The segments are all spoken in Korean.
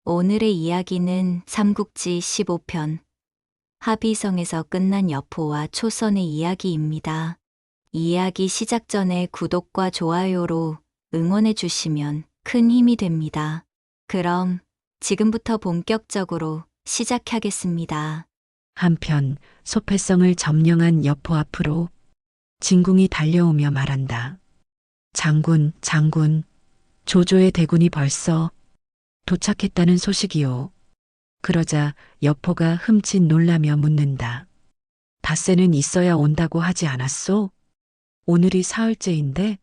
오늘의 이야기는 삼국지 15편 합의성에서 끝난 여포와 초선의 이야기입니다. 이야기 시작 전에 구독과 좋아요로 응원해 주시면 큰 힘이 됩니다. 그럼 지금부터 본격적으로 시작하겠습니다. 한편 소패성을 점령한 여포 앞으로 진궁이 달려오며 말한다. 장군, 장군, 조조의 대군이 벌써 도착했다는 소식이요. 그러자 여포가 흠칫 놀라며 묻는다. 닷새는 있어야 온다고 하지 않았소? 오늘이 사흘째인데?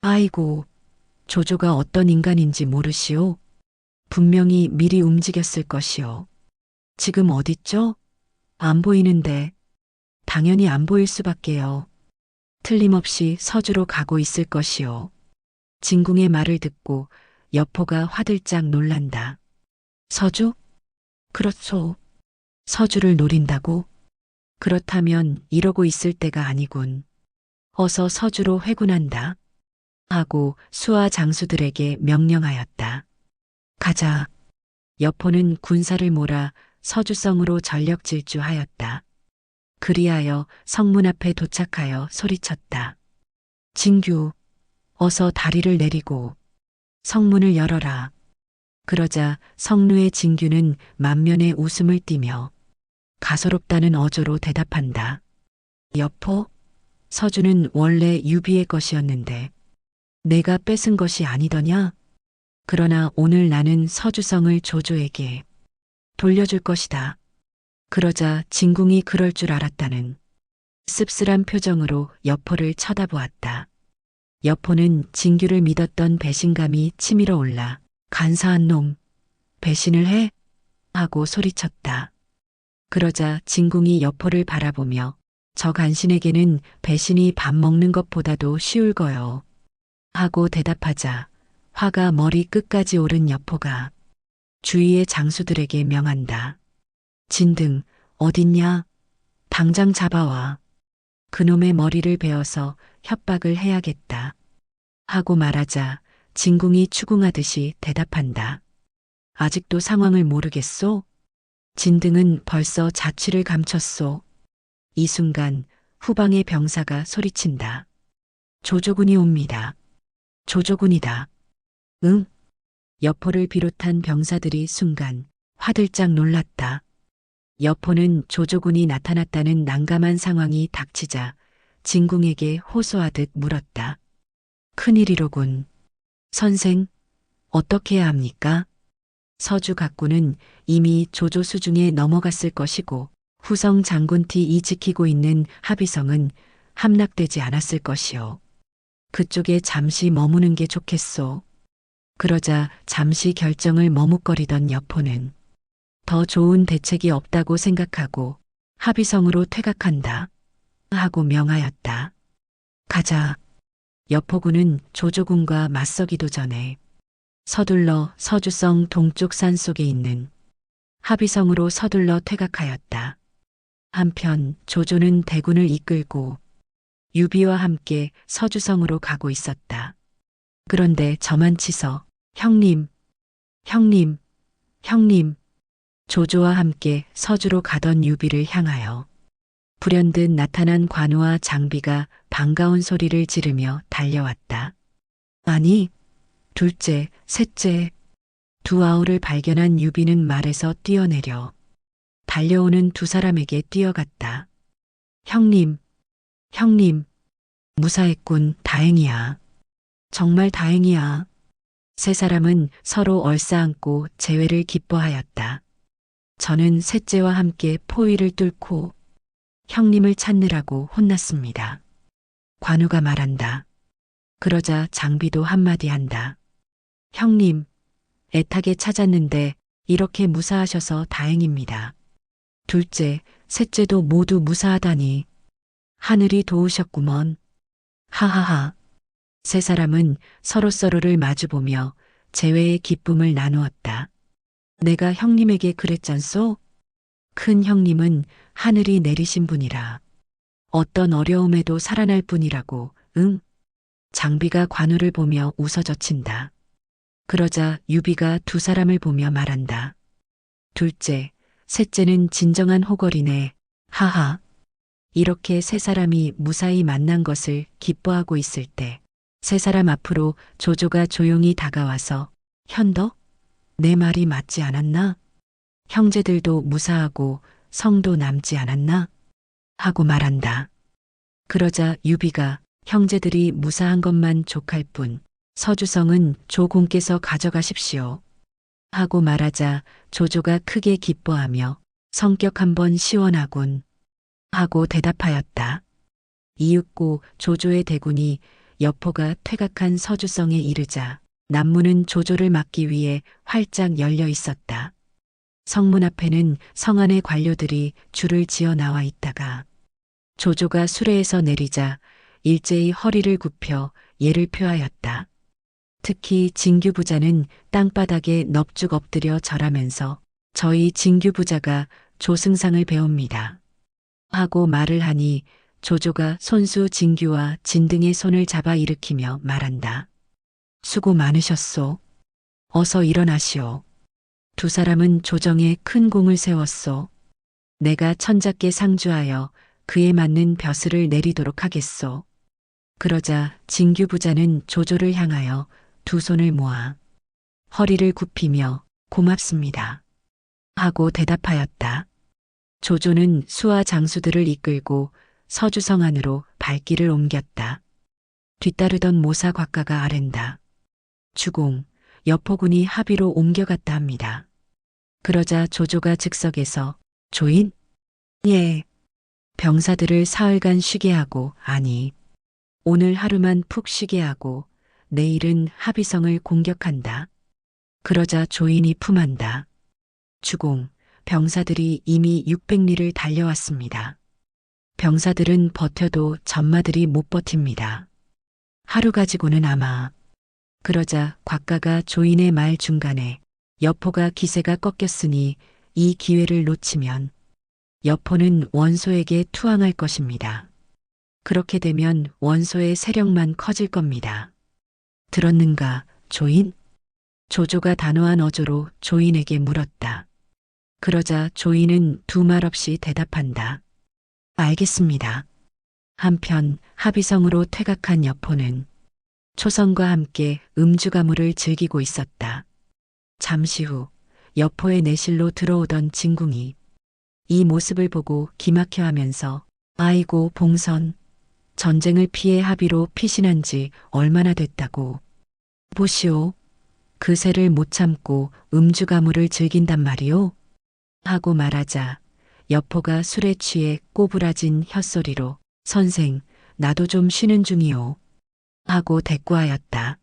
아이고, 조조가 어떤 인간인지 모르시오? 분명히 미리 움직였을 것이오. 지금 어딨죠? 안 보이는데. 당연히 안 보일 수밖에요. 틀림없이 서주로 가고 있을 것이오. 진궁의 말을 듣고 여포가 화들짝 놀란다. 서주? 그렇소. 서주를 노린다고? 그렇다면 이러고 있을 때가 아니군. 어서 서주로 회군한다. 하고 수하 장수들에게 명령하였다. 가자. 여포는 군사를 몰아 서주성으로 전력 질주하였다. 그리하여 성문 앞에 도착하여 소리쳤다. 진규, 어서 다리를 내리고 성문을 열어라. 그러자 성루의 진규는 만면에 웃음을 띠며 가소롭다는 어조로 대답한다. 여포, 서주는 원래 유비의 것이었는데 내가 뺏은 것이 아니더냐? 그러나 오늘 나는 서주성을 조조에게 돌려줄 것이다. 그러자 진궁이 그럴 줄 알았다는 씁쓸한 표정으로 여포를 쳐다보았다. 여포는 진규를 믿었던 배신감이 치밀어 올라 간사한 놈, 배신을 해? 하고 소리쳤다. 그러자 진궁이 여포를 바라보며 저 간신에게는 배신이 밥 먹는 것보다도 쉬울 거요. 하고 대답하자 화가 머리 끝까지 오른 여포가 주위의 장수들에게 명한다. 진등, 어딨냐? 당장 잡아와. 그놈의 머리를 베어서 협박을 해야겠다. 하고 말하자 진궁이 추궁하듯이 대답한다. 아직도 상황을 모르겠소? 진등은 벌써 자취를 감췄소. 이 순간 후방의 병사가 소리친다. 조조군이 옵니다. 조조군이다. 응? 여포를 비롯한 병사들이 순간 화들짝 놀랐다. 여포는 조조군이 나타났다는 난감한 상황이 닥치자 진궁에게 호소하듯 물었다. 큰일이로군. 선생, 어떻게 해야 합니까? 서주 각군은 이미 조조 수중에 넘어갔을 것이고 후성 장군티 이 지키고 있는 합의성은 함락되지 않았을 것이오. 그쪽에 잠시 머무는 게 좋겠소. 그러자 잠시 결정을 머뭇거리던 여포는 더 좋은 대책이 없다고 생각하고 합의성으로 퇴각한다. 하고 명하였다. 가자. 여포군은 조조군과 맞서기도 전에 서둘러 서주성 동쪽 산 속에 있는 합의성으로 서둘러 퇴각하였다. 한편 조조는 대군을 이끌고 유비와 함께 서주성으로 가고 있었다. 그런데 저만치서 형님, 형님, 형님, 조조와 함께 서주로 가던 유비를 향하여 불현듯 나타난 관우와 장비가 반가운 소리를 지르며 달려왔다. 아니, 둘째, 셋째, 두 아우를 발견한 유비는 말에서 뛰어내려 달려오는 두 사람에게 뛰어갔다. 형님, 형님, 무사했군, 다행이야. 정말 다행이야. 세 사람은 서로 얼싸안고 재회를 기뻐하였다. 저는 셋째와 함께 포위를 뚫고 형님을 찾느라고 혼났습니다. 관우가 말한다. 그러자 장비도 한마디 한다. 형님, 애타게 찾았는데 이렇게 무사하셔서 다행입니다. 둘째, 셋째도 모두 무사하다니. 하늘이 도우셨구먼. 하하하. 세 사람은 서로서로를 마주보며 재회의 기쁨을 나누었다. 내가 형님에게 그랬잖소? 큰 형님은 하늘이 내리신 분이라. 어떤 어려움에도 살아날 분이라고, 응? 장비가 관우를 보며 웃어젖힌다. 그러자 유비가 두 사람을 보며 말한다. 둘째, 셋째는 진정한 호걸이네. 하하. 이렇게 세 사람이 무사히 만난 것을 기뻐하고 있을 때, 세 사람 앞으로 조조가 조용히 다가와서, 현덕? 내 말이 맞지 않았나? 형제들도 무사하고 성도 남지 않았나? 하고 말한다. 그러자 유비가 형제들이 무사한 것만 족할 뿐, 서주성은 조공께서 가져가십시오. 하고 말하자 조조가 크게 기뻐하며 성격 한번 시원하군. 하고 대답하였다. 이윽고 조조의 대군이 여포가 퇴각한 서주성에 이르자 남문은 조조를 막기 위해 활짝 열려 있었다. 성문 앞에는 성 안의 관료들이 줄을 지어 나와 있다가 조조가 수레에서 내리자 일제히 허리를 굽혀 예를 표하였다. 특히 진규 부자는 땅바닥에 넙죽 엎드려 절하면서 저희 진규 부자가 조승상을 배웁니다. 하고 말을 하니 조조가 손수 진규와 진등의 손을 잡아 일으키며 말한다. 수고 많으셨소. 어서 일어나시오. 두 사람은 조정에 큰 공을 세웠소. 내가 천자께 상주하여 그에 맞는 벼슬을 내리도록 하겠소. 그러자 진규 부자는 조조를 향하여 두 손을 모아 허리를 굽히며 고맙습니다. 하고 대답하였다. 조조는 수하 장수들을 이끌고 서주성 안으로 발길을 옮겼다. 뒤따르던 모사 곽가가 아랜다. 주공, 여포군이 합의로 옮겨갔다 합니다. 그러자 조조가 즉석에서 조인? 예. 병사들을 사흘간 쉬게 하고 아니 오늘 하루만 푹 쉬게 하고 내일은 합의성을 공격한다. 그러자 조인이 품한다. 주공, 병사들이 이미 600리를 달려왔습니다. 병사들은 버텨도 전마들이 못 버팁니다. 하루 가지고는 아마. 그러자 곽가가 조인의 말 중간에 여포가 기세가 꺾였으니 이 기회를 놓치면 여포는 원소에게 투항할 것입니다. 그렇게 되면 원소의 세력만 커질 겁니다. 들었는가, 조인? 조조가 단호한 어조로 조인에게 물었다. 그러자 조인은 두 말 없이 대답한다. 알겠습니다. 한편 합의성으로 퇴각한 여포는 초성과 함께 음주가무를 즐기고 있었다. 잠시 후 여포의 내실로 들어오던 진궁이 이 모습을 보고 기막혀 하면서 아이고 봉선, 전쟁을 피해 합의로 피신한 지 얼마나 됐다고. 보시오. 그새를 못 참고 음주가무를 즐긴단 말이오. 하고 말하자 여포가 술에 취해 꼬부라진 혓소리로 선생, 나도 좀 쉬는 중이오. 하고 대꾸하였다.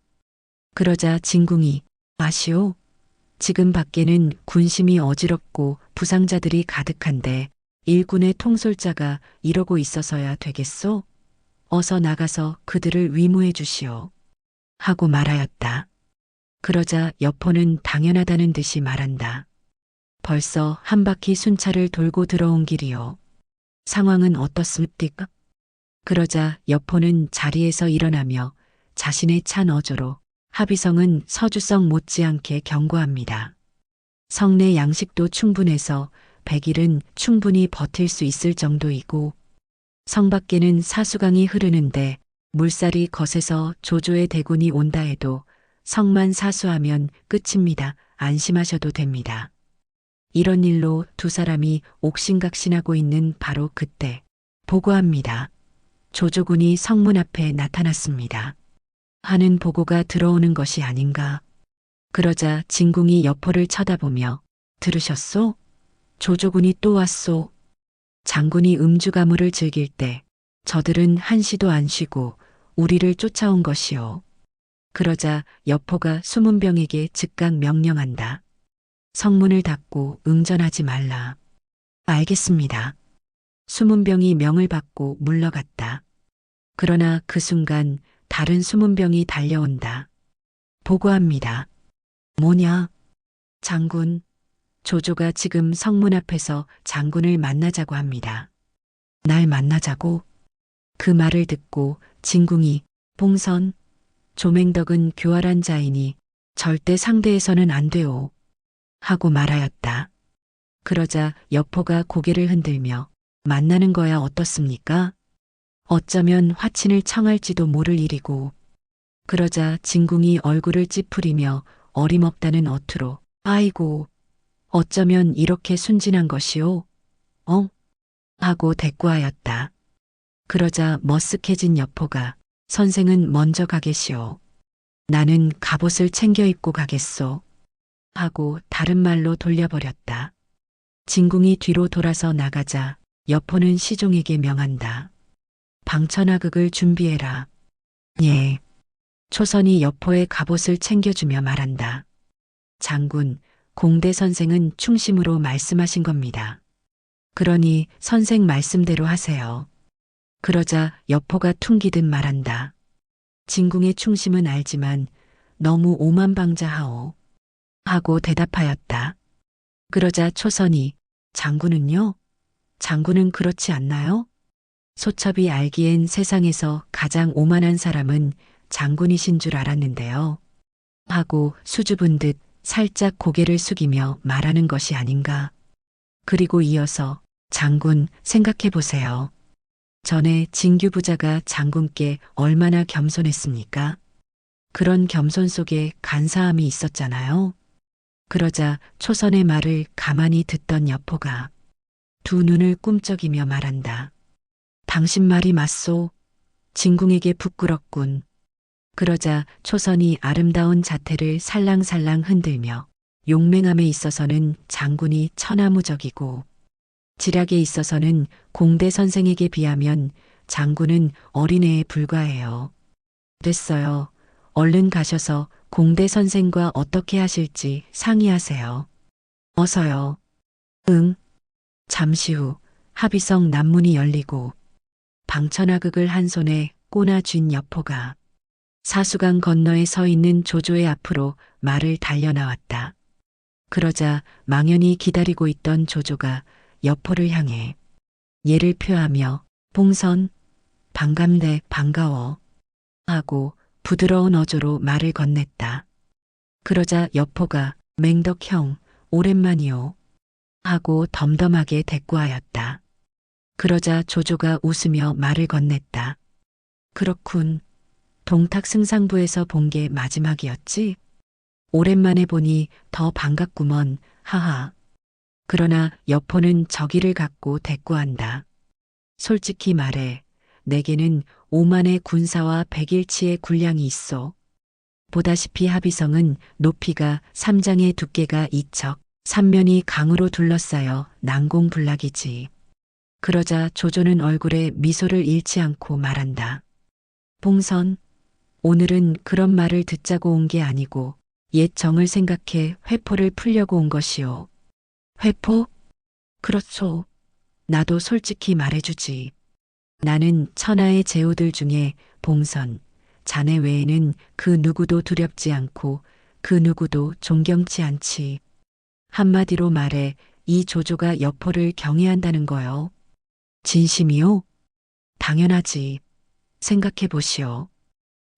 그러자 진궁이 아시오? 지금 밖에는 군심이 어지럽고 부상자들이 가득한데 일군의 통솔자가 이러고 있어서야 되겠소? 어서 나가서 그들을 위무해 주시오. 하고 말하였다. 그러자 여포는 당연하다는 듯이 말한다. 벌써 한 바퀴 순찰을 돌고 들어온 길이요. 상황은 어떻습니까? 그러자 여포는 자리에서 일어나며 자신의 찬 어조로 합의성은 서주성 못지않게 경고합니다. 성내 양식도 충분해서 100일은 충분히 버틸 수 있을 정도이고 성 밖에는 사수강이 흐르는데 물살이 거세서 조조의 대군이 온다 해도 성만 사수하면 끝입니다. 안심하셔도 됩니다. 이런 일로 두 사람이 옥신각신하고 있는 바로 그때 보고합니다. 조조군이 성문 앞에 나타났습니다. 하는 보고가 들어오는 것이 아닌가. 그러자 진궁이 여포를 쳐다보며 들으셨소? 조조군이 또 왔소. 장군이 음주가무를 즐길 때 저들은 한시도 안 쉬고 우리를 쫓아온 것이요. 그러자 여포가 수문병에게 즉각 명령한다. 성문을 닫고 응전하지 말라. 알겠습니다. 수문병이 명을 받고 물러갔다. 그러나 그 순간 다른 수문병이 달려온다. 보고합니다. 뭐냐? 장군. 조조가 지금 성문 앞에서 장군을 만나자고 합니다. 날 만나자고? 그 말을 듣고 진궁이 봉선, 조맹덕은 교활한 자이니 절대 상대해서는 안 돼요. 하고 말하였다. 그러자 여포가 고개를 흔들며 만나는 거야 어떻습니까? 어쩌면 화친을 청할지도 모를 일이고. 그러자 진궁이 얼굴을 찌푸리며 어림없다는 어투로 아이고 어쩌면 이렇게 순진한 것이오? 어? 하고 대꾸하였다. 그러자 머쓱해진 여포가 선생은 먼저 가게시오. 나는 갑옷을 챙겨 입고 가겠소. 하고 다른 말로 돌려버렸다. 진궁이 뒤로 돌아서 나가자 여포는 시종에게 명한다. 방천하극을 준비해라. 예. 초선이 여포의 갑옷을 챙겨주며 말한다. 장군, 공대 선생은 충심으로 말씀하신 겁니다. 그러니 선생 말씀대로 하세요. 그러자 여포가 퉁기듯 말한다. 진궁의 충심은 알지만 너무 오만방자하오. 하고 대답하였다. 그러자 초선이 장군은요? 장군은 그렇지 않나요? 소첩이 알기엔 세상에서 가장 오만한 사람은 장군이신 줄 알았는데요. 하고 수줍은 듯 살짝 고개를 숙이며 말하는 것이 아닌가. 그리고 이어서 장군 생각해 보세요. 전에 진규 부자가 장군께 얼마나 겸손했습니까? 그런 겸손 속에 간사함이 있었잖아요. 그러자 초선의 말을 가만히 듣던 여포가 두 눈을 꿈쩍이며 말한다. 당신 말이 맞소. 진궁에게 부끄럽군. 그러자 초선이 아름다운 자태를 살랑살랑 흔들며 용맹함에 있어서는 장군이 천하무적이고 지략에 있어서는 공대 선생에게 비하면 장군은 어린애에 불과해요. 됐어요. 얼른 가셔서 공대 선생과 어떻게 하실지 상의하세요. 어서요. 응. 잠시 후 합의성 남문이 열리고 방천하극을 한 손에 꼬나 쥔 여포가 사수강 건너에 서 있는 조조의 앞으로 말을 달려나왔다. 그러자 망연히 기다리고 있던 조조가 여포를 향해 예를 표하며 봉선, 반감대 반가워 하고 부드러운 어조로 말을 건넸다. 그러자 여포가 맹덕형 오랜만이오 하고 덤덤하게 대꾸하였다. 그러자 조조가 웃으며 말을 건넸다. 그렇군. 동탁 승상부에서 본 게 마지막이었지? 오랜만에 보니 더 반갑구먼. 하하. 그러나 여포는 저기를 갖고 대꾸한다. 솔직히 말해 내게는 오만의 군사와 백일치의 군량이 있어. 보다시피 합의성은 높이가 3장의 두께가 2척, 삼면이 강으로 둘러싸여 난공불락이지. 그러자 조조는 얼굴에 미소를 잃지 않고 말한다. 봉선, 오늘은 그런 말을 듣자고 온 게 아니고 옛 정을 생각해 회포를 풀려고 온 것이오. 회포? 그렇소. 나도 솔직히 말해주지. 나는 천하의 제후들 중에 봉선, 자네 외에는 그 누구도 두렵지 않고 그 누구도 존경치 않지. 한마디로 말해 이 조조가 여포를 경외한다는 거요. 진심이요? 당연하지. 생각해 보시오.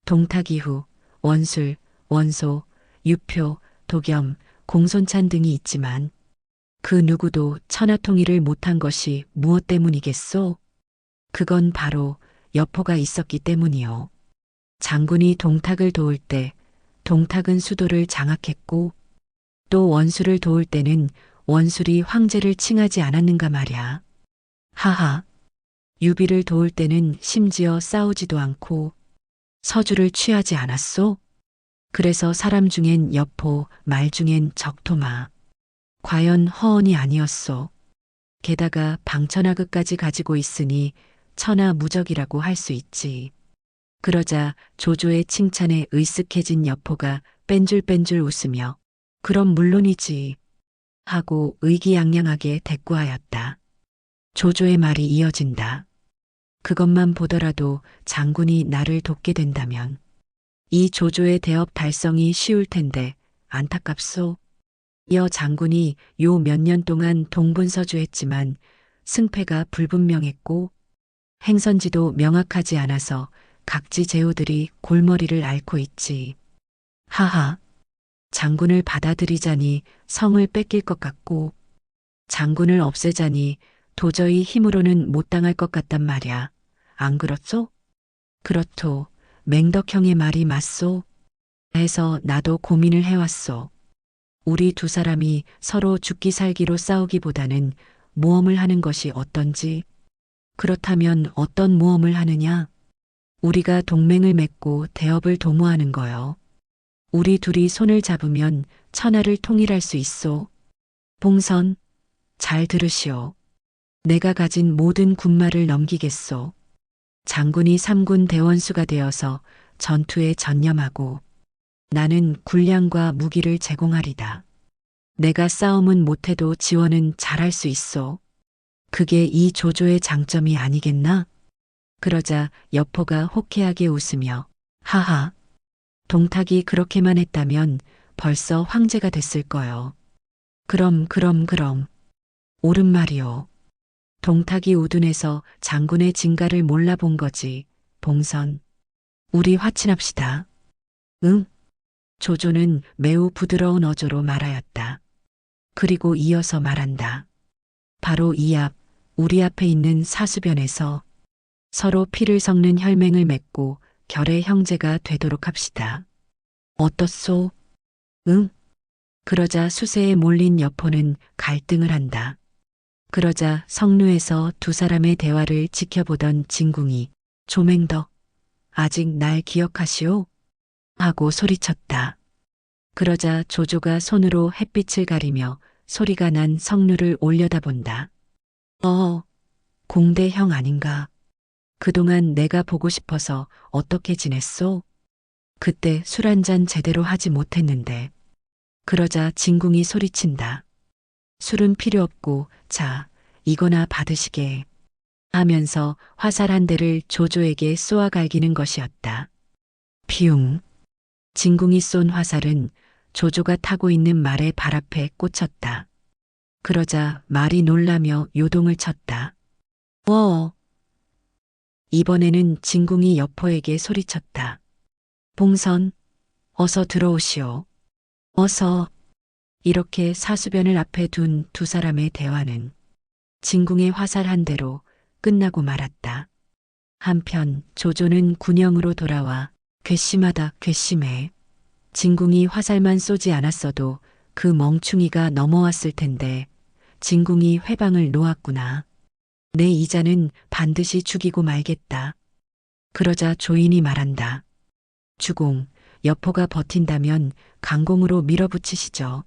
동탁 이후 원술, 원소, 유표, 도겸, 공손찬 등이 있지만 그 누구도 천하통일을 못한 것이 무엇 때문이겠소? 그건 바로 여포가 있었기 때문이요. 장군이 동탁을 도울 때 동탁은 수도를 장악했고 또 원술을 도울 때는 원술이 황제를 칭하지 않았는가 말야. 하하. 유비를 도울 때는 심지어 싸우지도 않고 서주를 취하지 않았소? 그래서 사람 중엔 여포, 말 중엔 적토마. 과연 허언이 아니었소. 게다가 방천하극까지 가지고 있으니 천하무적이라고 할 수 있지. 그러자 조조의 칭찬에 의쓱해진 여포가 뺀줄뺀줄 웃으며 그럼 물론이지 하고 의기양양하게 대꾸하였다. 조조의 말이 이어진다. 그것만 보더라도 장군이 나를 돕게 된다면 이 조조의 대업 달성이 쉬울 텐데 안타깝소. 이어 장군이 요 몇 년 동안 동분서주했지만 승패가 불분명했고 행선지도 명확하지 않아서 각지 제후들이 골머리를 앓고 있지. 하하. 장군을 받아들이자니 성을 뺏길 것 같고 장군을 없애자니 도저히 힘으로는 못 당할 것 같단 말이야. 안 그렇소? 그렇소. 맹덕형의 말이 맞소. 해서 나도 고민을 해왔소. 우리 두 사람이 서로 죽기 살기로 싸우기보다는 모험을 하는 것이 어떤지. 그렇다면 어떤 모험을 하느냐? 우리가 동맹을 맺고 대업을 도모하는 거요. 우리 둘이 손을 잡으면 천하를 통일할 수 있소. 봉선, 잘 들으시오. 내가 가진 모든 군마를 넘기겠소. 장군이 3군 대원수가 되어서 전투에 전념하고 나는 군량과 무기를 제공하리다. 내가 싸움은 못해도 지원은 잘할 수 있소. 그게 이 조조의 장점이 아니겠나? 그러자 여포가 호쾌하게 웃으며 하하, 동탁이 그렇게만 했다면 벌써 황제가 됐을 거요. 그럼. 옳은 말이오. 동탁이 우둔해서 장군의 진가를 몰라본 거지. 봉선. 우리 화친합시다. 응? 조조는 매우 부드러운 어조로 말하였다. 그리고 이어서 말한다. 바로 이 앞, 우리 앞에 있는 사수변에서 서로 피를 섞는 혈맹을 맺고 결의 형제가 되도록 합시다. 어떻소? 응? 그러자 수세에 몰린 여포는 갈등을 한다. 그러자 성루에서 두 사람의 대화를 지켜보던 진궁이 조맹덕, 아직 날 기억하시오? 하고 소리쳤다. 그러자 조조가 손으로 햇빛을 가리며 소리가 난 성루를 올려다본다. 공대형 아닌가? 그동안 내가 보고 싶어서 어떻게 지냈소? 그때 술 한잔 제대로 하지 못했는데. 그러자 진궁이 소리친다. 술은 필요 없고 자, 이거나 받으시게 하면서 화살 한 대를 조조에게 쏘아 갈기는 것이었다. 피웅. 진궁이 쏜 화살은 조조가 타고 있는 말의 발 앞에 꽂혔다. 그러자 말이 놀라며 요동을 쳤다. 이번에는 진궁이 여포에게 소리쳤다. 봉선, 어서 들어오시오. 어서. 이렇게 사수변을 앞에 둔 두 사람의 대화는 진궁의 화살 한 대로 끝나고 말았다. 한편 조조는 군영으로 돌아와 괘씸하다 괘씸해. 진궁이 화살만 쏘지 않았어도 그 멍충이가 넘어왔을 텐데 진궁이 회방을 놓았구나. 내 이자는 반드시 죽이고 말겠다. 그러자 조인이 말한다. 주공, 여포가 버틴다면 강공으로 밀어붙이시죠.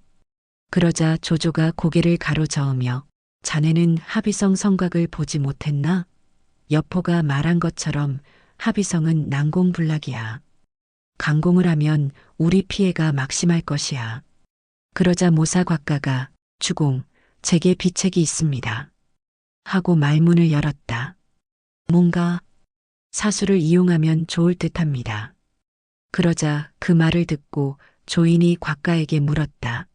그러자 조조가 고개를 가로저으며 자네는 합의성 성곽을 보지 못했나? 여포가 말한 것처럼 합의성은 난공불락이야. 강공을 하면 우리 피해가 막심할 것이야. 그러자 모사곽가가 주공, 제게 비책이 있습니다. 하고 말문을 열었다. 뭔가 사수를 이용하면 좋을 듯합니다. 그러자 그 말을 듣고 조인이 곽가에게 물었다.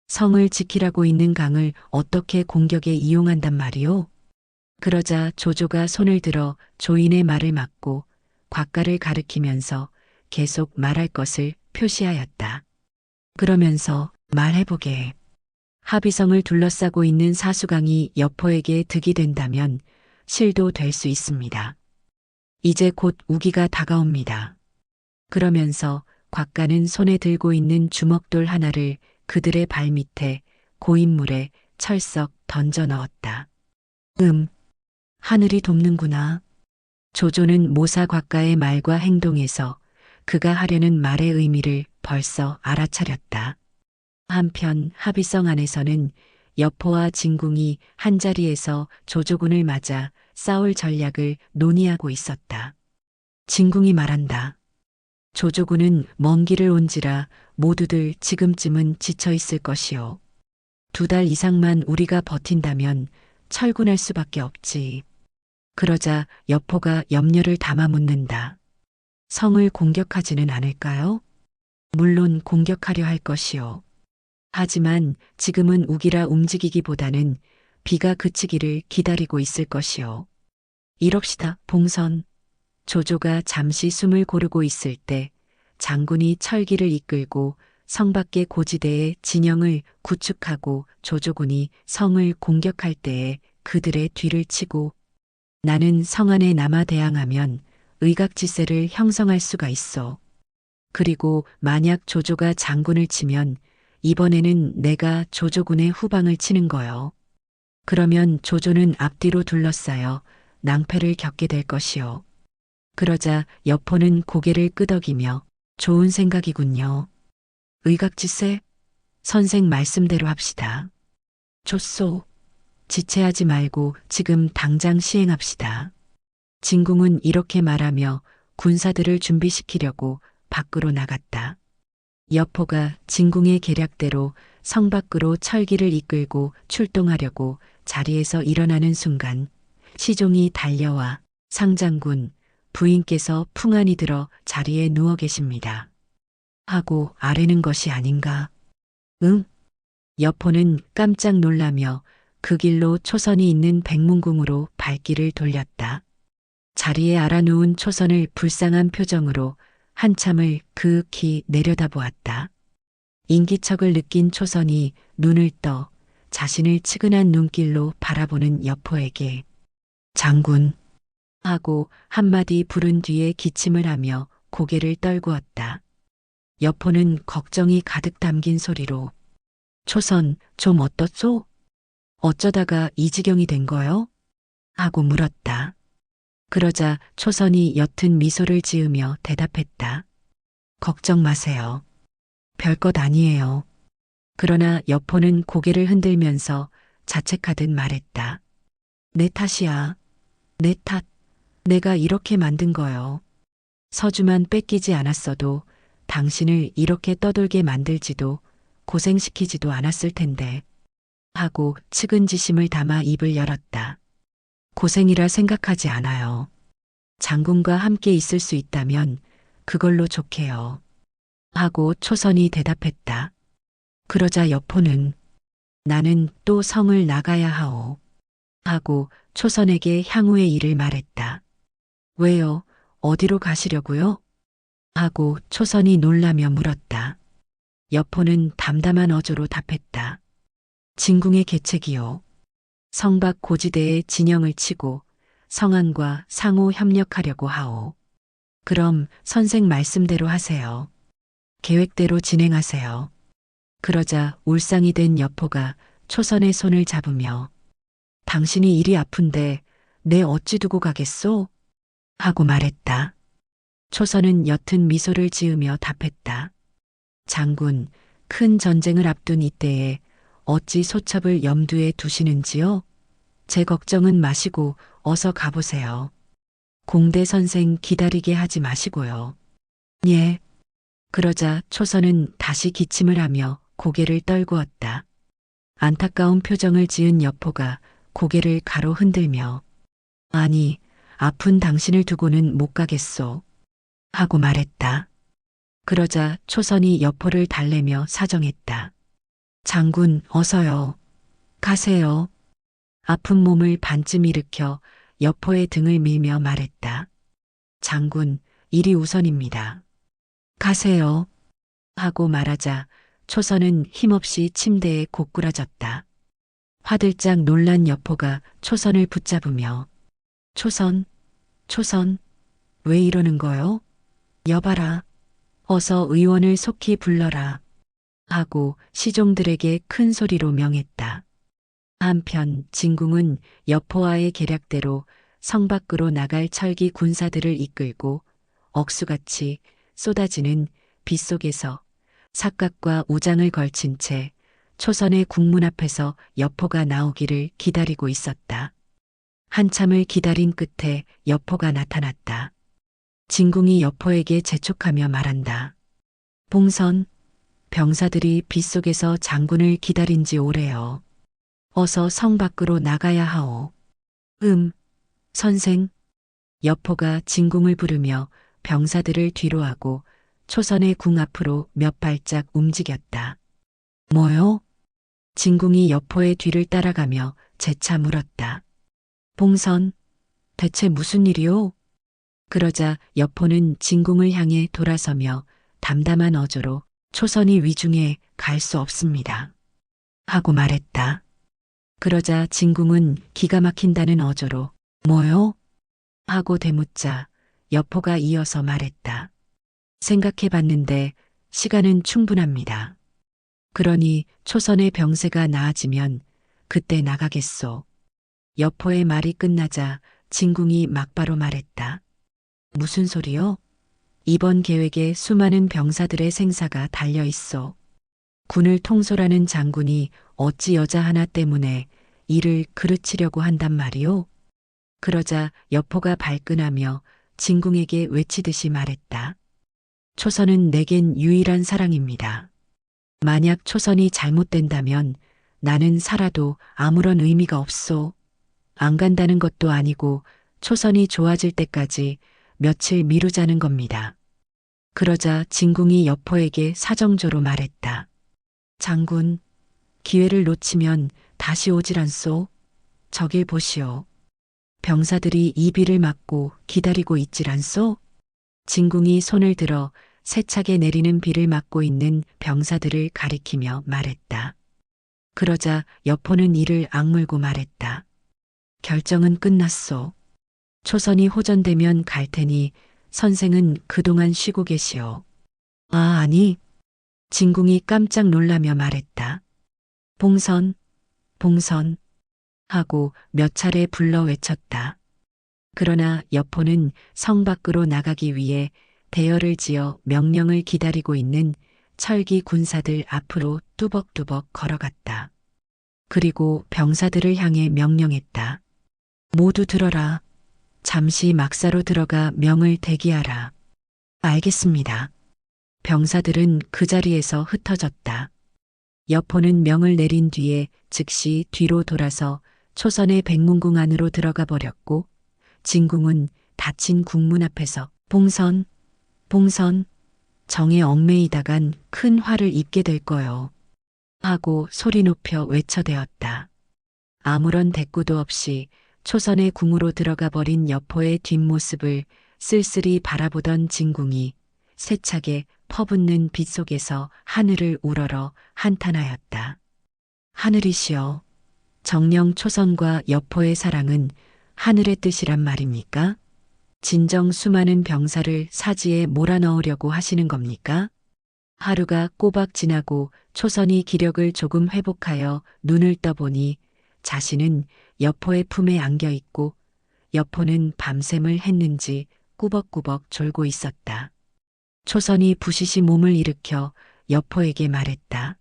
성을 지키라고 있는 강을 어떻게 공격에 이용한단 말이오? 그러자 조조가 손을 들어 조인의 말을 막고 곽가를 가리키면서 계속 말할 것을 표시하였다. 그러면서 말해보게. 합의성을 둘러싸고 있는 사수강이 여포에게 득이 된다면 실도 될 수 있습니다. 이제 곧 우기가 다가옵니다. 그러면서 곽가는 손에 들고 있는 주먹돌 하나를 그들의 발밑에 고인물에 철썩 던져 넣었다. 하늘이 돕는구나. 조조는 모사 곽가의 말과 행동에서 그가 하려는 말의 의미를 벌써 알아차렸다. 한편 합의성 안에서는 여포와 진궁이 한자리에서 조조군을 맞아 싸울 전략을 논의하고 있었다. 진궁이 말한다. 조조군은 먼 길을 온지라 모두들 지금쯤은 지쳐 있을 것이오. 2달 이상만 우리가 버틴다면 철군할 수밖에 없지. 그러자 여포가 염려를 담아 묻는다. 성을 공격하지는 않을까요? 물론 공격하려 할 것이오. 하지만 지금은 우기라 움직이기보다는 비가 그치기를 기다리고 있을 것이오. 이럽시다, 봉선. 조조가 잠시 숨을 고르고 있을 때 장군이 철기를 이끌고 성 밖의 고지대에 진영을 구축하고 조조군이 성을 공격할 때에 그들의 뒤를 치고 나는 성 안에 남아 대항하면 의각지세를 형성할 수가 있어. 그리고 만약 조조가 장군을 치면 이번에는 내가 조조군의 후방을 치는 거요. 그러면 조조는 앞뒤로 둘러싸여 낭패를 겪게 될 것이요. 그러자 여포는 고개를 끄덕이며 좋은 생각이군요. 의각지세? 선생 말씀대로 합시다. 좋소. 지체하지 말고 지금 당장 시행합시다. 진궁은 이렇게 말하며 군사들을 준비시키려고 밖으로 나갔다. 여포가 진궁의 계략대로 성 밖으로 철기를 이끌고 출동하려고 자리에서 일어나는 순간 시종이 달려와 상장군 부인께서 풍안이 들어 자리에 누워 계십니다. 하고 아뢰는 것이 아닌가? 응? 여포는 깜짝 놀라며 그 길로 초선이 있는 백문궁으로 발길을 돌렸다. 자리에 알아누운 초선을 불쌍한 표정으로 한참을 그윽히 내려다보았다. 인기척을 느낀 초선이 눈을 떠 자신을 측은한 눈길로 바라보는 여포에게 장군 하고 한마디 부른 뒤에 기침을 하며 고개를 떨구었다. 여포는 걱정이 가득 담긴 소리로 초선 좀 어떻소? 어쩌다가 이 지경이 된 거요? 하고 물었다. 그러자 초선이 옅은 미소를 지으며 대답했다. 걱정 마세요. 별것 아니에요. 그러나 여포는 고개를 흔들면서 자책하듯 말했다. 내 탓이야. 내 탓. 내가 이렇게 만든 거요. 서주만 뺏기지 않았어도 당신을 이렇게 떠돌게 만들지도 고생시키지도 않았을 텐데. 하고 측은지심을 담아 입을 열었다. 고생이라 생각하지 않아요. 장군과 함께 있을 수 있다면 그걸로 좋게요. 하고 초선이 대답했다. 그러자 여포는 나는 또 성을 나가야 하오. 하고 초선에게 향후의 일을 말했다. 왜요? 어디로 가시려고요? 하고 초선이 놀라며 물었다. 여포는 담담한 어조로 답했다. 진궁의 계책이요. 성밖 고지대에 진영을 치고 성안과 상호 협력하려고 하오. 그럼 선생 말씀대로 하세요. 계획대로 진행하세요. 그러자 울상이 된 여포가 초선의 손을 잡으며 당신이 일이 아픈데 내 어찌 두고 가겠소? 하고 말했다. 초선은 옅은 미소를 지으며 답했다. 장군, 큰 전쟁을 앞둔 이때에 어찌 소첩을 염두에 두시는지요? 제 걱정은 마시고 어서 가보세요. 공대 선생 기다리게 하지 마시고요. 예. 그러자 초선은 다시 기침을 하며 고개를 떨구었다. 안타까운 표정을 지은 여포가 고개를 가로 흔들며 아니, 아픈 당신을 두고는 못 가겠소. 하고 말했다. 그러자 초선이 여포를 달래며 사정했다. 장군, 어서요. 가세요. 아픈 몸을 반쯤 일으켜 여포의 등을 밀며 말했다. 장군, 일이 우선입니다. 가세요. 하고 말하자 초선은 힘없이 침대에 고꾸라졌다. 화들짝 놀란 여포가 초선을 붙잡으며 초선, 초선, 왜 이러는 거요? 여봐라. 어서 의원을 속히 불러라. 하고 시종들에게 큰 소리로 명했다. 한편 진궁은 여포와의 계략대로 성 밖으로 나갈 철기 군사들을 이끌고 억수같이 쏟아지는 빗속에서 삿갓과 우장을 걸친 채 초선의 국문 앞에서 여포가 나오기를 기다리고 있었다. 한참을 기다린 끝에 여포가 나타났다. 진궁이 여포에게 재촉하며 말한다. 봉선, 병사들이 빗속에서 장군을 기다린 지 오래요. 어서 성 밖으로 나가야 하오. 선생. 여포가 진궁을 부르며 병사들을 뒤로하고 초선의 궁 앞으로 몇 발짝 움직였다. 뭐요? 진궁이 여포의 뒤를 따라가며 재차 물었다. 봉선, 대체 무슨 일이오? 그러자 여포는 진궁을 향해 돌아서며 담담한 어조로 초선이 위중해 갈 수 없습니다. 하고 말했다. 그러자 진궁은 기가 막힌다는 어조로 뭐요? 하고 되묻자 여포가 이어서 말했다. 생각해 봤는데 시간은 충분합니다. 그러니 초선의 병세가 나아지면 그때 나가겠소. 여포의 말이 끝나자 진궁이 막바로 말했다. 무슨 소리요? 이번 계획에 수많은 병사들의 생사가 달려 있어. 군을 통솔하는 장군이 어찌 여자 하나 때문에 일을 그르치려고 한단 말이오? 그러자 여포가 발끈하며 진궁에게 외치듯이 말했다. 초선은 내겐 유일한 사랑입니다. 만약 초선이 잘못된다면 나는 살아도 아무런 의미가 없소. 안 간다는 것도 아니고 초선이 좋아질 때까지 며칠 미루자는 겁니다. 그러자 진궁이 여포에게 사정조로 말했다. 장군, 기회를 놓치면 다시 오질 않소. 저길 보시오. 병사들이 이 비를 맞고 기다리고 있질 않소? 진궁이 손을 들어 세차게 내리는 비를 맞고 있는 병사들을 가리키며 말했다. 그러자 여포는 이를 악물고 말했다. 결정은 끝났소. 초선이 호전되면 갈 테니 선생은 그동안 쉬고 계시오. 아, 아니. 진궁이 깜짝 놀라며 말했다. 봉선, 봉선 하고 몇 차례 불러 외쳤다. 그러나 여포는 성 밖으로 나가기 위해 대열을 지어 명령을 기다리고 있는 철기 군사들 앞으로 뚜벅뚜벅 걸어갔다. 그리고 병사들을 향해 명령했다. 모두 들어라. 잠시 막사로 들어가 명을 대기하라. 알겠습니다. 병사들은 그 자리에서 흩어졌다. 여포는 명을 내린 뒤에 즉시 뒤로 돌아서 초선의 백문궁 안으로 들어가 버렸고 진궁은 닫힌 궁문 앞에서 봉선, 봉선, 정에 얽매이다간 큰 화를 입게 될 거요. 하고 소리 높여 외쳐대었다. 아무런 대꾸도 없이 초선의 궁으로 들어가 버린 여포의 뒷모습을 쓸쓸히 바라보던 진궁이 세차게 퍼붓는 빛 속에서 하늘을 우러러 한탄하였다. 하늘이시여, 정령 초선과 여포의 사랑은 하늘의 뜻이란 말입니까? 진정 수많은 병사를 사지에 몰아넣으려고 하시는 겁니까? 하루가 꼬박 지나고 초선이 기력을 조금 회복하여 눈을 떠보니 자신은 여포의 품에 안겨 있고 여포는 밤샘을 했는지 꾸벅꾸벅 졸고 있었다. 초선이 부시시 몸을 일으켜 여포에게 말했다.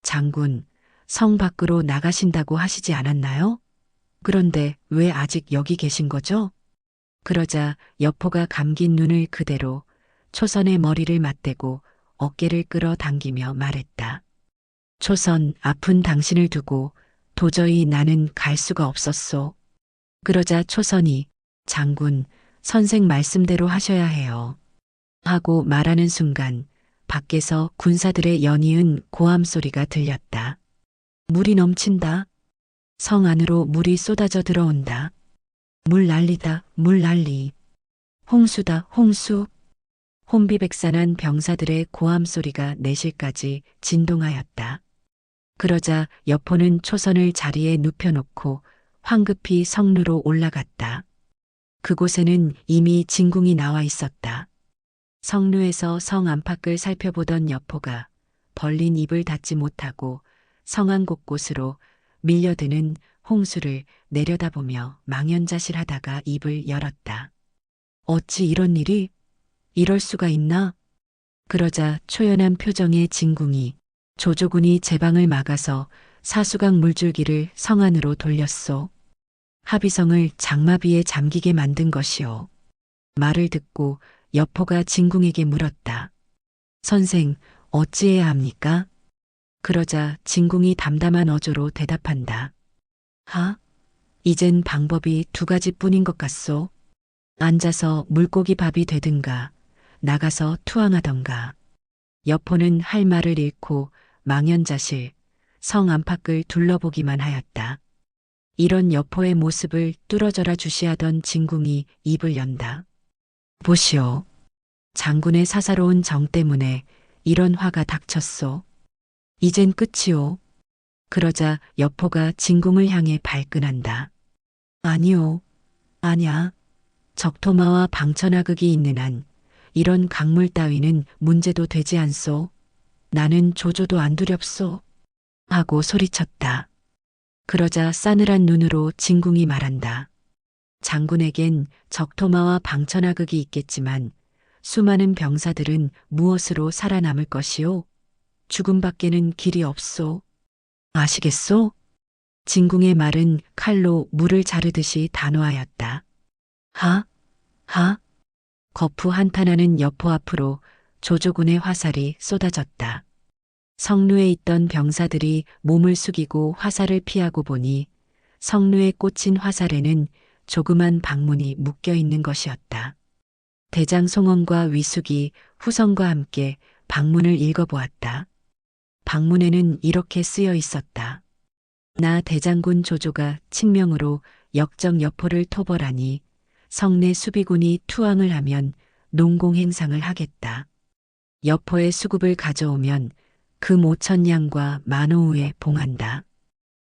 장군, 성 밖으로 나가신다고 하시지 않았나요? 그런데 왜 아직 여기 계신 거죠? 그러자 여포가 감긴 눈을 그대로 초선의 머리를 맞대고 어깨를 끌어당기며 말했다. 초선, 아픈 당신을 두고 도저히 나는 갈 수가 없었소. 그러자 초선이 장군, 선생 말씀대로 하셔야 해요. 하고 말하는 순간 밖에서 군사들의 연이은 고함 소리가 들렸다. 물이 넘친다. 성 안으로 물이 쏟아져 들어온다. 물 난리다, 물 난리. 홍수다, 홍수. 혼비백산한 병사들의 고함 소리가 내실까지 진동하였다. 그러자 여포는 초선을 자리에 눕혀놓고 황급히 성루로 올라갔다. 그곳에는 이미 진궁이 나와 있었다. 성루에서 성 안팎을 살펴보던 여포가 벌린 입을 닫지 못하고 성안 곳곳으로 밀려드는 홍수를 내려다보며 망연자실하다가 입을 열었다. 어찌 이런 일이? 이럴 수가 있나? 그러자 초연한 표정의 진궁이 조조군이 제 방을 막아서 사수강 물줄기를 성 안으로 돌렸소. 합의성을 장마비에 잠기게 만든 것이오. 말을 듣고 여포가 진궁에게 물었다. 선생, 어찌해야 합니까? 그러자 진궁이 담담한 어조로 대답한다. 하? 이젠 방법이 두 가지뿐인 것 같소. 앉아서 물고기 밥이 되든가 나가서 투항하던가. 여포는 할 말을 잃고 망연자실, 성 안팎을 둘러보기만 하였다. 이런 여포의 모습을 뚫어져라 주시하던 진궁이 입을 연다. 보시오. 장군의 사사로운 정 때문에 이런 화가 닥쳤소. 이젠 끝이오. 그러자 여포가 진궁을 향해 발끈한다. 아니오. 아냐. 적토마와 방천하극이 있는 한 이런 강물 따위는 문제도 되지 않소. 나는 조조도 안 두렵소. 하고 소리쳤다. 그러자 싸늘한 눈으로 진궁이 말한다. 장군에겐 적토마와 방천하극이 있겠지만 수많은 병사들은 무엇으로 살아남을 것이오? 죽음밖에는 길이 없소. 아시겠소? 진궁의 말은 칼로 물을 자르듯이 단호하였다. 하? 하? 거푸 한탄하는 여포 앞으로 조조군의 화살이 쏟아졌다. 성루에 있던 병사들이 몸을 숙이고 화살을 피하고 보니 성루에 꽂힌 화살에는 조그만 방문이 묶여 있는 것이었다. 대장 송원과 위숙이 후성과 함께 방문을 읽어보았다. 방문에는 이렇게 쓰여 있었다. 나 대장군 조조가 칙명으로 역적 여포를 토벌하니 성내 수비군이 투항을 하면 농공행상을 하겠다. 여포의 수급을 가져오면 금 5,000냥과 만호 후에 봉한다.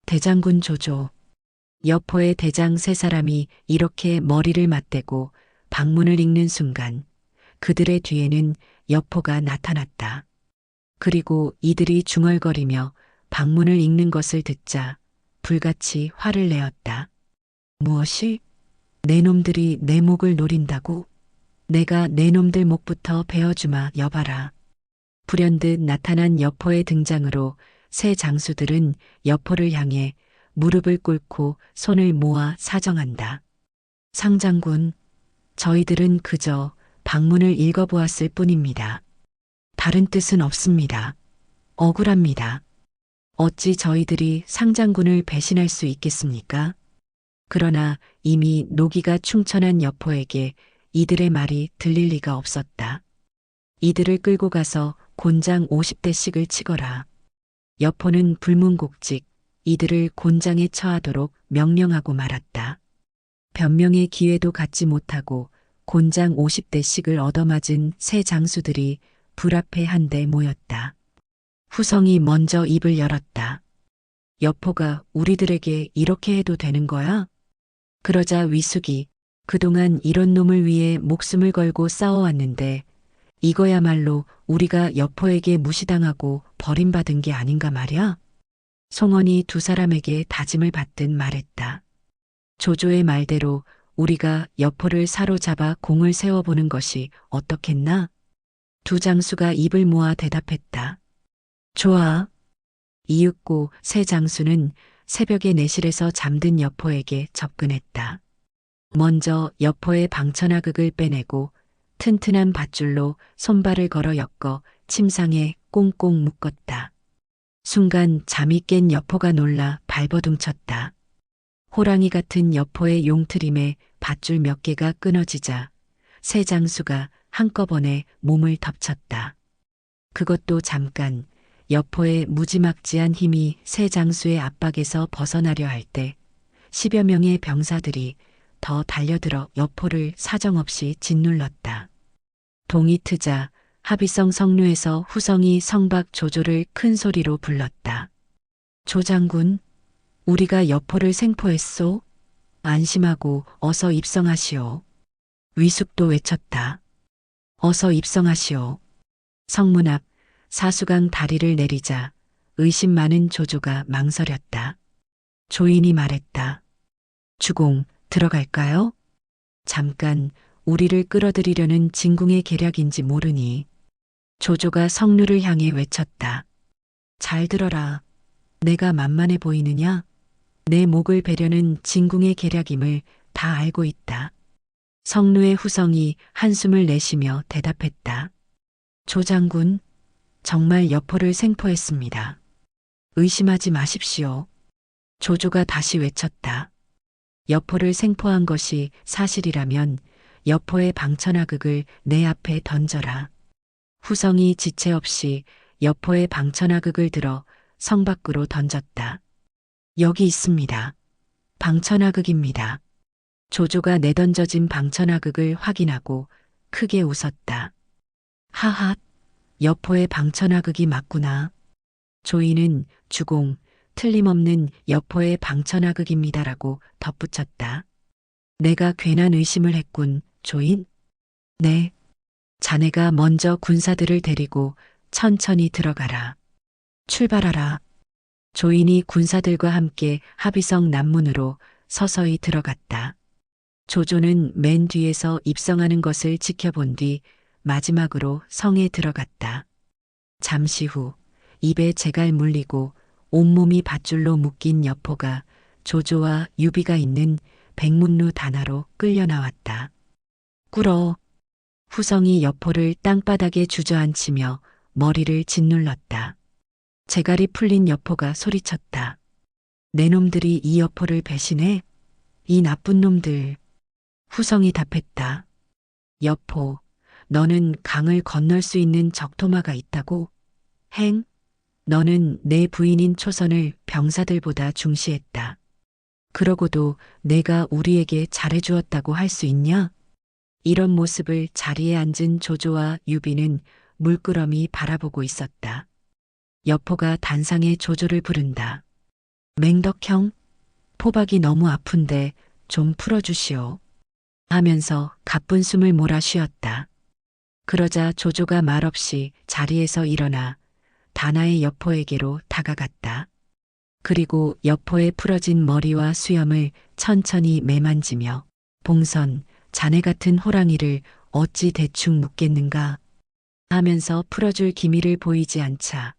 대장군 조조. 여포의 대장 세 사람이 이렇게 머리를 맞대고 방문을 읽는 순간 그들의 뒤에는 여포가 나타났다. 그리고 이들이 중얼거리며 방문을 읽는 것을 듣자 불같이 화를 내었다. 무엇이? 내 놈들이 내 목을 노린다고? 내가 내 놈들 목부터 베어주마 여봐라. 불현듯 나타난 여포의 등장으로 새 장수들은 여포를 향해 무릎을 꿇고 손을 모아 사정한다. 상장군, 저희들은 그저 방문을 읽어보았을 뿐입니다. 다른 뜻은 없습니다. 억울합니다. 어찌 저희들이 상장군을 배신할 수 있겠습니까? 그러나 이미 노기가 충천한 여포에게 이들의 말이 들릴 리가 없었다. 이들을 끌고 가서 곤장 50대씩을 치거라. 여포는 불문곡직 이들을 곤장에 처하도록 명령하고 말았다. 변명의 기회도 갖지 못하고 곤장 50대씩을 얻어맞은 새 장수들이 불 앞에 한데 모였다. 후성이 먼저 입을 열었다. 여포가 우리들에게 이렇게 해도 되는 거야? 그러자 위숙이 그동안 이런 놈을 위해 목숨을 걸고 싸워왔는데 이거야말로 우리가 여포에게 무시당하고 버림받은 게 아닌가 말이야? 송원이 두 사람에게 다짐을 받듯 말했다. 조조의 말대로 우리가 여포를 사로잡아 공을 세워보는 것이 어떻겠나? 두 장수가 입을 모아 대답했다. 좋아. 이윽고 새 장수는 새벽에 내실에서 잠든 여포에게 접근했다. 먼저 여포의 방천하극을 빼내고 튼튼한 밧줄로 손발을 걸어 엮어 침상에 꽁꽁 묶었다. 순간 잠이 깬 여포가 놀라 발버둥쳤다. 호랑이 같은 여포의 용트림에 밧줄 몇 개가 끊어지자 새 장수가 한꺼번에 몸을 덮쳤다. 그것도 잠깐 여포의 무지막지한 힘이 새 장수의 압박에서 벗어나려 할 때 10여 명의 병사들이 더 달려들어 여포를 사정없이 짓눌렀다. 동이 트자 합의성 성루에서 후성이 성박 조조를 큰 소리로 불렀다. 조장군, 우리가 여포를 생포했소. 안심하고 어서 입성하시오. 위숙도 외쳤다. 어서 입성하시오. 성문 앞 사수강 다리를 내리자 의심 많은 조조가 망설였다. 조인이 말했다. 주공, 들어갈까요? 잠깐 우리를 끌어들이려는 진궁의 계략인지 모르니. 조조가 성루를 향해 외쳤다. 잘 들어라. 내가 만만해 보이느냐? 내 목을 베려는 진궁의 계략임을 다 알고 있다. 성루의 후성이 한숨을 내쉬며 대답했다. 조장군, 정말 여포를 생포했습니다. 의심하지 마십시오. 조조가 다시 외쳤다. 여포를 생포한 것이 사실이라면 여포의 방천하극을 내 앞에 던져라. 후성이 지체 없이 여포의 방천하극을 들어 성 밖으로 던졌다. 여기 있습니다. 방천하극입니다. 조조가 내던져진 방천하극을 확인하고 크게 웃었다. 하하, 여포의 방천하극이 맞구나. 조이는 주공, 틀림없는 여포의 방천하극입니다라고 덧붙였다. 내가 괜한 의심을 했군, 조인? 네. 자네가 먼저 군사들을 데리고 천천히 들어가라. 출발하라. 조인이 군사들과 함께 합의성 남문으로 서서히 들어갔다. 조조는 맨 뒤에서 입성하는 것을 지켜본 뒤 마지막으로 성에 들어갔다. 잠시 후 입에 재갈 물리고 온몸이 밧줄로 묶인 여포가 조조와 유비가 있는 백문루 단하로 끌려 나왔다. 꿇어. 후성이 여포를 땅바닥에 주저앉히며 머리를 짓눌렀다. 재갈이 풀린 여포가 소리쳤다. 내 놈들이 이 여포를 배신해? 이 나쁜 놈들. 후성이 답했다. 여포, 너는 강을 건널 수 있는 적토마가 있다고? 행? 너는 내 부인인 초선을 병사들보다 중시했다. 그러고도 내가 우리에게 잘해주었다고 할 수 있냐? 이런 모습을 자리에 앉은 조조와 유비는 물끄러미 바라보고 있었다. 여포가 단상에 조조를 부른다. 맹덕형, 포박이 너무 아픈데 좀 풀어주시오. 하면서 가쁜 숨을 몰아 쉬었다. 그러자 조조가 말없이 자리에서 일어나 다나의 여포에게로 다가갔다. 그리고 여포의 풀어진 머리와 수염을 천천히 매만지며 봉선, 자네 같은 호랑이를 어찌 대충 묻겠는가 하면서 풀어줄 기미를 보이지 않자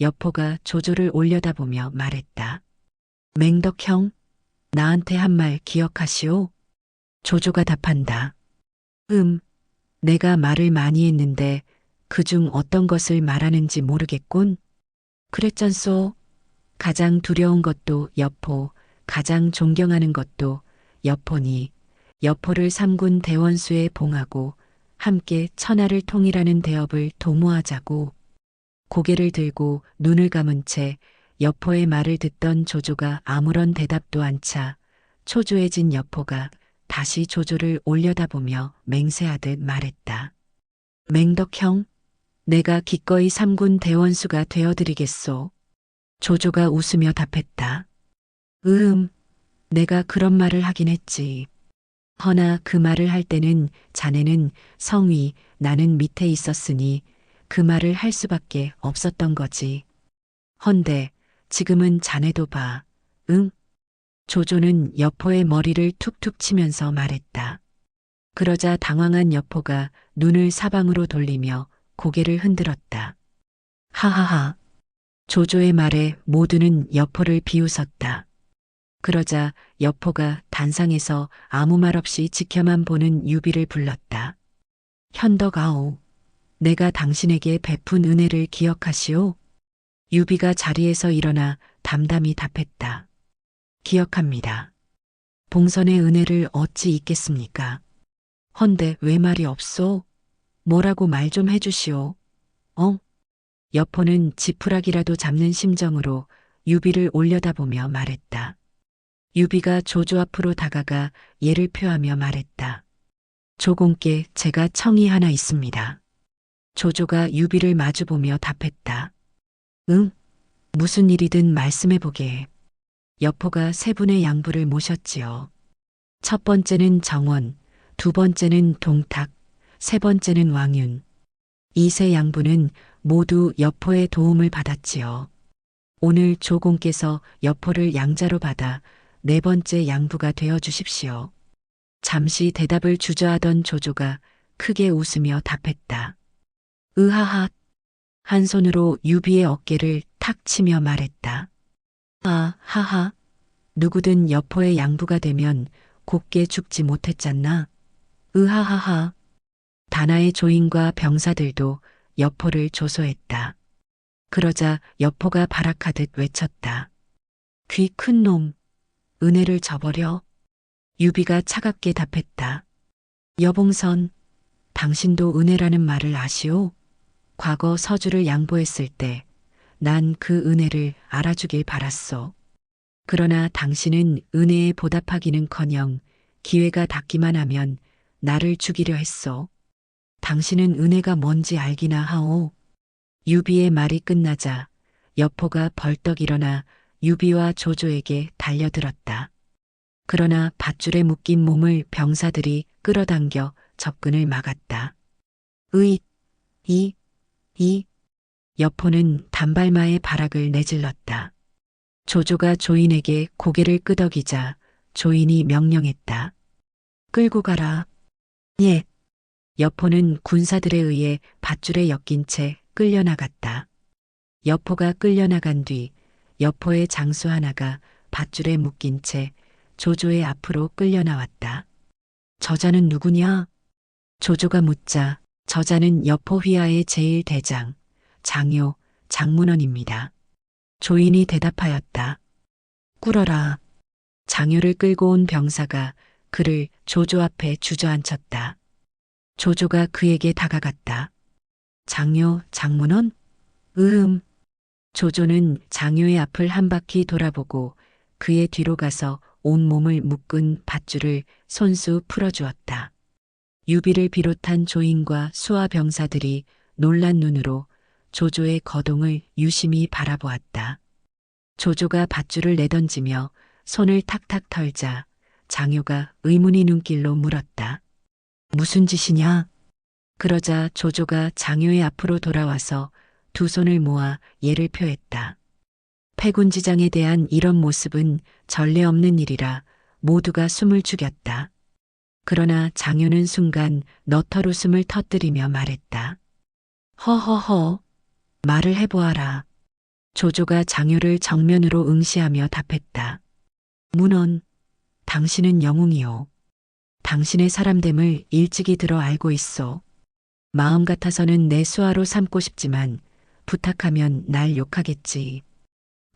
여포가 조조를 올려다보며 말했다. 맹덕형, 나한테 한 말 기억하시오? 조조가 답한다. 내가 말을 많이 했는데 그중 어떤 것을 말하는지 모르겠군. 그랬잖소. 가장 두려운 것도 여포, 가장 존경하는 것도 여포니 여포를 삼군 대원수에 봉하고 함께 천하를 통일하는 대업을 도모하자고. 고개를 들고 눈을 감은 채 여포의 말을 듣던 조조가 아무런 대답도 않자 초조해진 여포가 다시 조조를 올려다보며 맹세하듯 말했다. 맹덕형, 내가 기꺼이 삼군 대원수가 되어드리겠소. 조조가 웃으며 답했다. 내가 그런 말을 하긴 했지. 허나 그 말을 할 때는 자네는 성위, 나는 밑에 있었으니 그 말을 할 수밖에 없었던 거지. 헌데 지금은 자네도 봐. 응? 조조는 여포의 머리를 툭툭 치면서 말했다. 그러자 당황한 여포가 눈을 사방으로 돌리며 고개를 흔들었다. 하하하. 조조의 말에 모두는 여포를 비웃었다. 그러자 여포가 단상에서 아무 말 없이 지켜만 보는 유비를 불렀다. 현덕아오. 내가 당신에게 베푼 은혜를 기억하시오? 유비가 자리에서 일어나 담담히 답했다. 기억합니다. 봉선의 은혜를 어찌 잊겠습니까? 헌데 왜 말이 없소? 뭐라고 말 좀 해주시오. 여포는 지푸라기라도 잡는 심정으로 유비를 올려다보며 말했다. 유비가 조조 앞으로 다가가 예를 표하며 말했다. 조공께 제가 청이 하나 있습니다. 조조가 유비를 마주보며 답했다. 응, 무슨 일이든 말씀해보게. 여포가 세 분의 양부를 모셨지요. 첫 번째는 정원, 두 번째는 동탁, 세 번째는 왕윤. 이 세 양부는 모두 여포의 도움을 받았지요. 오늘 조공께서 여포를 양자로 받아 네 번째 양부가 되어 주십시오. 잠시 대답을 주저하던 조조가 크게 웃으며 답했다. 으하하. 한 손으로 유비의 어깨를 탁 치며 말했다. 아, 하하. 누구든 여포의 양부가 되면 곱게 죽지 못했잖나. 으하하하. 다나의 조인과 병사들도 여포를 조소했다. 그러자 여포가 발악하듯 외쳤다. 귀 큰 놈, 은혜를 저버려. 유비가 차갑게 답했다. 여봉선, 당신도 은혜라는 말을 아시오? 과거 서주를 양보했을 때 난 그 은혜를 알아주길 바랐소. 그러나 당신은 은혜에 보답하기는커녕 기회가 닿기만 하면 나를 죽이려 했소. 당신은 은혜가 뭔지 알기나 하오. 유비의 말이 끝나자 여포가 벌떡 일어나 유비와 조조에게 달려들었다. 그러나 밧줄에 묶인 몸을 병사들이 끌어당겨 접근을 막았다. 으잇, 이, 여포는 단발마의 발악을 내질렀다. 조조가 조인에게 고개를 끄덕이자 조인이 명령했다. 끌고 가라. 예. 여포는 군사들에 의해 밧줄에 엮인 채 끌려나갔다. 여포가 끌려나간 뒤 여포의 장수 하나가 밧줄에 묶인 채 조조의 앞으로 끌려나왔다. 저자는 누구냐? 조조가 묻자 저자는 여포 휘하의 제1대장, 장요, 장문원입니다. 조인이 대답하였다. 꿇어라. 장요를 끌고 온 병사가 그를 조조 앞에 주저앉혔다. 조조가 그에게 다가갔다. 장요, 장문원? 조조는 장요의 앞을 한 바퀴 돌아보고 그의 뒤로 가서 온몸을 묶은 밧줄을 손수 풀어주었다. 유비를 비롯한 조인과 수하 병사들이 놀란 눈으로 조조의 거동을 유심히 바라보았다. 조조가 밧줄을 내던지며 손을 탁탁 털자 장요가 의문의 눈길로 물었다. 무슨 짓이냐? 그러자 조조가 장요의 앞으로 돌아와서 두 손을 모아 예를 표했다. 패군지장에 대한 이런 모습은 전례 없는 일이라 모두가 숨을 죽였다. 그러나 장요는 순간 너털 웃음을 터뜨리며 말했다. 허허허, 말을 해보아라. 조조가 장요를 정면으로 응시하며 답했다. 문원, 당신은 영웅이요. 당신의 사람됨을 일찍이 들어 알고 있소. 마음 같아서는 내 수하로 삼고 싶지만 부탁하면 날 욕하겠지.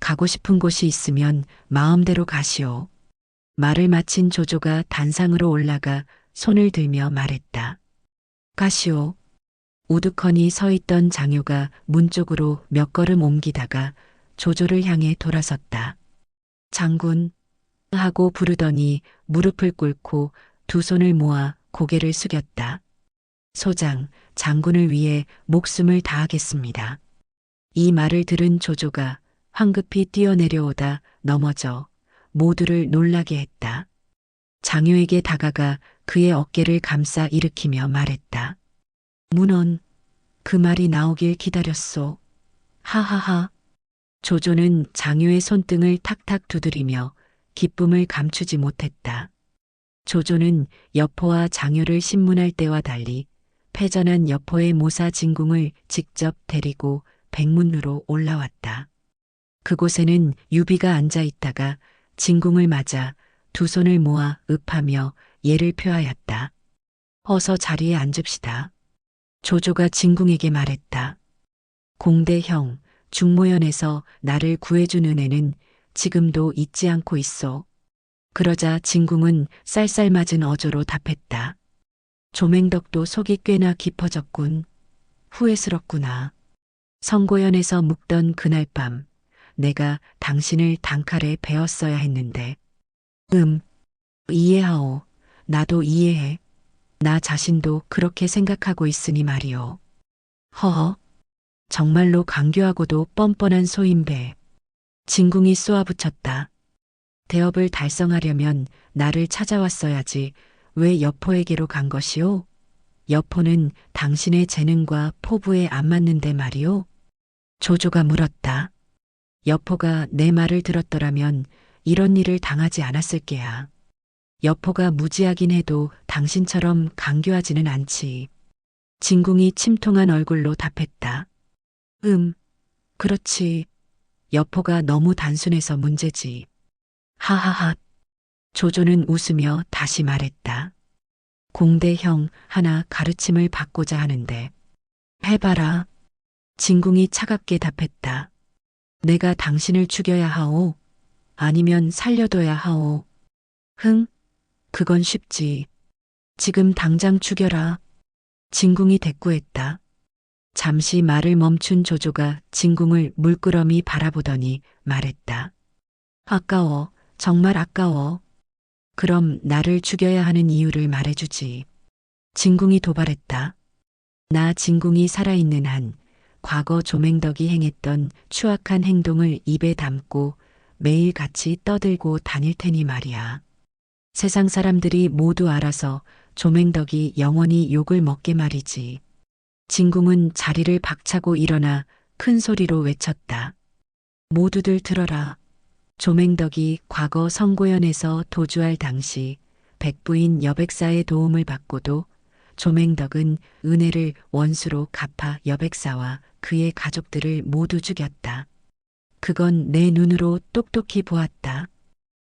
가고 싶은 곳이 있으면 마음대로 가시오. 말을 마친 조조가 단상으로 올라가 손을 들며 말했다. 가시오. 우두커니 서 있던 장요가 문 쪽으로 몇 걸음 옮기다가 조조를 향해 돌아섰다. 장군 하고 부르더니 무릎을 꿇고 두 손을 모아 고개를 숙였다. 소장, 장군을 위해 목숨을 다하겠습니다. 이 말을 들은 조조가 황급히 뛰어내려오다 넘어져 모두를 놀라게 했다. 장요에게 다가가 그의 어깨를 감싸 일으키며 말했다. 문원, 그 말이 나오길 기다렸소. 하하하. 조조는 장요의 손등을 탁탁 두드리며 기쁨을 감추지 못했다. 조조는 여포와 장요를 신문할 때와 달리 패전한 여포의 모사 진궁을 직접 데리고 백문으로 올라왔다. 그곳에는 유비가 앉아 있다가 진궁을 맞아 두 손을 모아 읍하며 예를 표하였다. 어서 자리에 앉읍시다. 조조가 진궁에게 말했다. 공대형, 중모연에서 나를 구해준 은혜는 지금도 잊지 않고 있어. 그러자 진궁은 쌀쌀맞은 어조로 답했다. 조맹덕도 속이 꽤나 깊어졌군. 후회스럽구나. 성고연에서 묵던 그날 밤 내가 당신을 단칼에 베었어야 했는데. 이해하오. 나도 이해해. 나 자신도 그렇게 생각하고 있으니 말이오. 허허. 정말로 강교하고도 뻔뻔한 소인배. 진궁이 쏘아붙였다. 대업을 달성하려면 나를 찾아왔어야지 왜 여포에게로 간 것이오? 여포는 당신의 재능과 포부에 안 맞는데 말이오? 조조가 물었다. 여포가 내 말을 들었더라면 이런 일을 당하지 않았을 게야. 여포가 무지하긴 해도 당신처럼 강교하지는 않지. 진궁이 침통한 얼굴로 답했다. 그렇지. 여포가 너무 단순해서 문제지. 하하하. 조조는 웃으며 다시 말했다. 공대형 하나 가르침을 받고자 하는데. 해봐라. 진궁이 차갑게 답했다. 내가 당신을 죽여야 하오? 아니면 살려둬야 하오? 그건 쉽지. 지금 당장 죽여라. 진궁이 대꾸했다. 잠시 말을 멈춘 조조가 진궁을 물끄러미 바라보더니 말했다. 아까워. 정말 아까워. 그럼 나를 죽여야 하는 이유를 말해주지. 진궁이 도발했다. 나 진궁이 살아있는 한 과거 조맹덕이 행했던 추악한 행동을 입에 담고 매일 같이 떠들고 다닐 테니 말이야. 세상 사람들이 모두 알아서 조맹덕이 영원히 욕을 먹게 말이지. 진궁은 자리를 박차고 일어나 큰 소리로 외쳤다. 모두들 들어라. 조맹덕이 과거 성고연에서 도주할 당시 백부인 여백사의 도움을 받고도 조맹덕은 은혜를 원수로 갚아 여백사와 그의 가족들을 모두 죽였다. 그건 내 눈으로 똑똑히 보았다.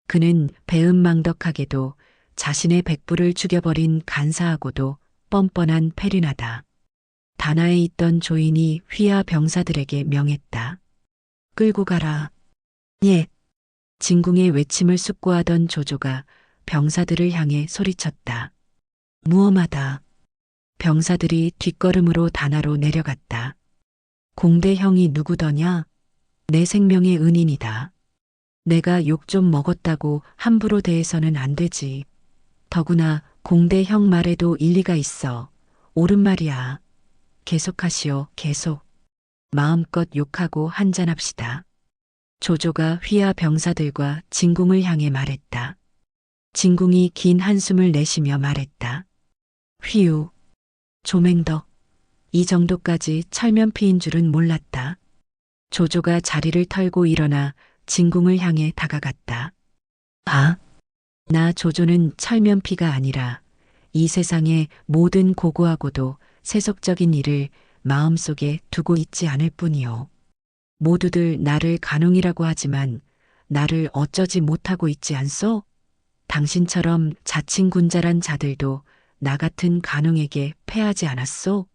그는 배은망덕하게도 자신의 백부를 죽여버린 간사하고도 뻔뻔한 패륜하다. 단하에 있던 조인이 휘하 병사들에게 명했다. 끌고 가라. 예. 진궁의 외침을 숙고하던 조조가 병사들을 향해 소리쳤다. 무엄하다. 병사들이 뒷걸음으로 단하로 내려갔다. 공대형이 누구더냐? 내 생명의 은인이다. 내가 욕 좀 먹었다고 함부로 대해서는 안 되지. 더구나 공대형 말에도 일리가 있어. 옳은 말이야. 계속하시오, 계속. 마음껏 욕하고 한잔합시다. 조조가 휘하 병사들과 진궁을 향해 말했다. 진궁이 긴 한숨을 내쉬며 말했다. 휘우, 조맹덕, 이 정도까지 철면피인 줄은 몰랐다. 조조가 자리를 털고 일어나 진궁을 향해 다가갔다. 아, 나 조조는 철면피가 아니라 이 세상의 모든 고고하고도 세속적인 일을 마음속에 두고 있지 않을 뿐이요. 모두들 나를 간웅이라고 하지만 나를 어쩌지 못하고 있지 않소? 당신처럼 자칭군자란 자들도 나 같은 간웅에게 패하지 않았소?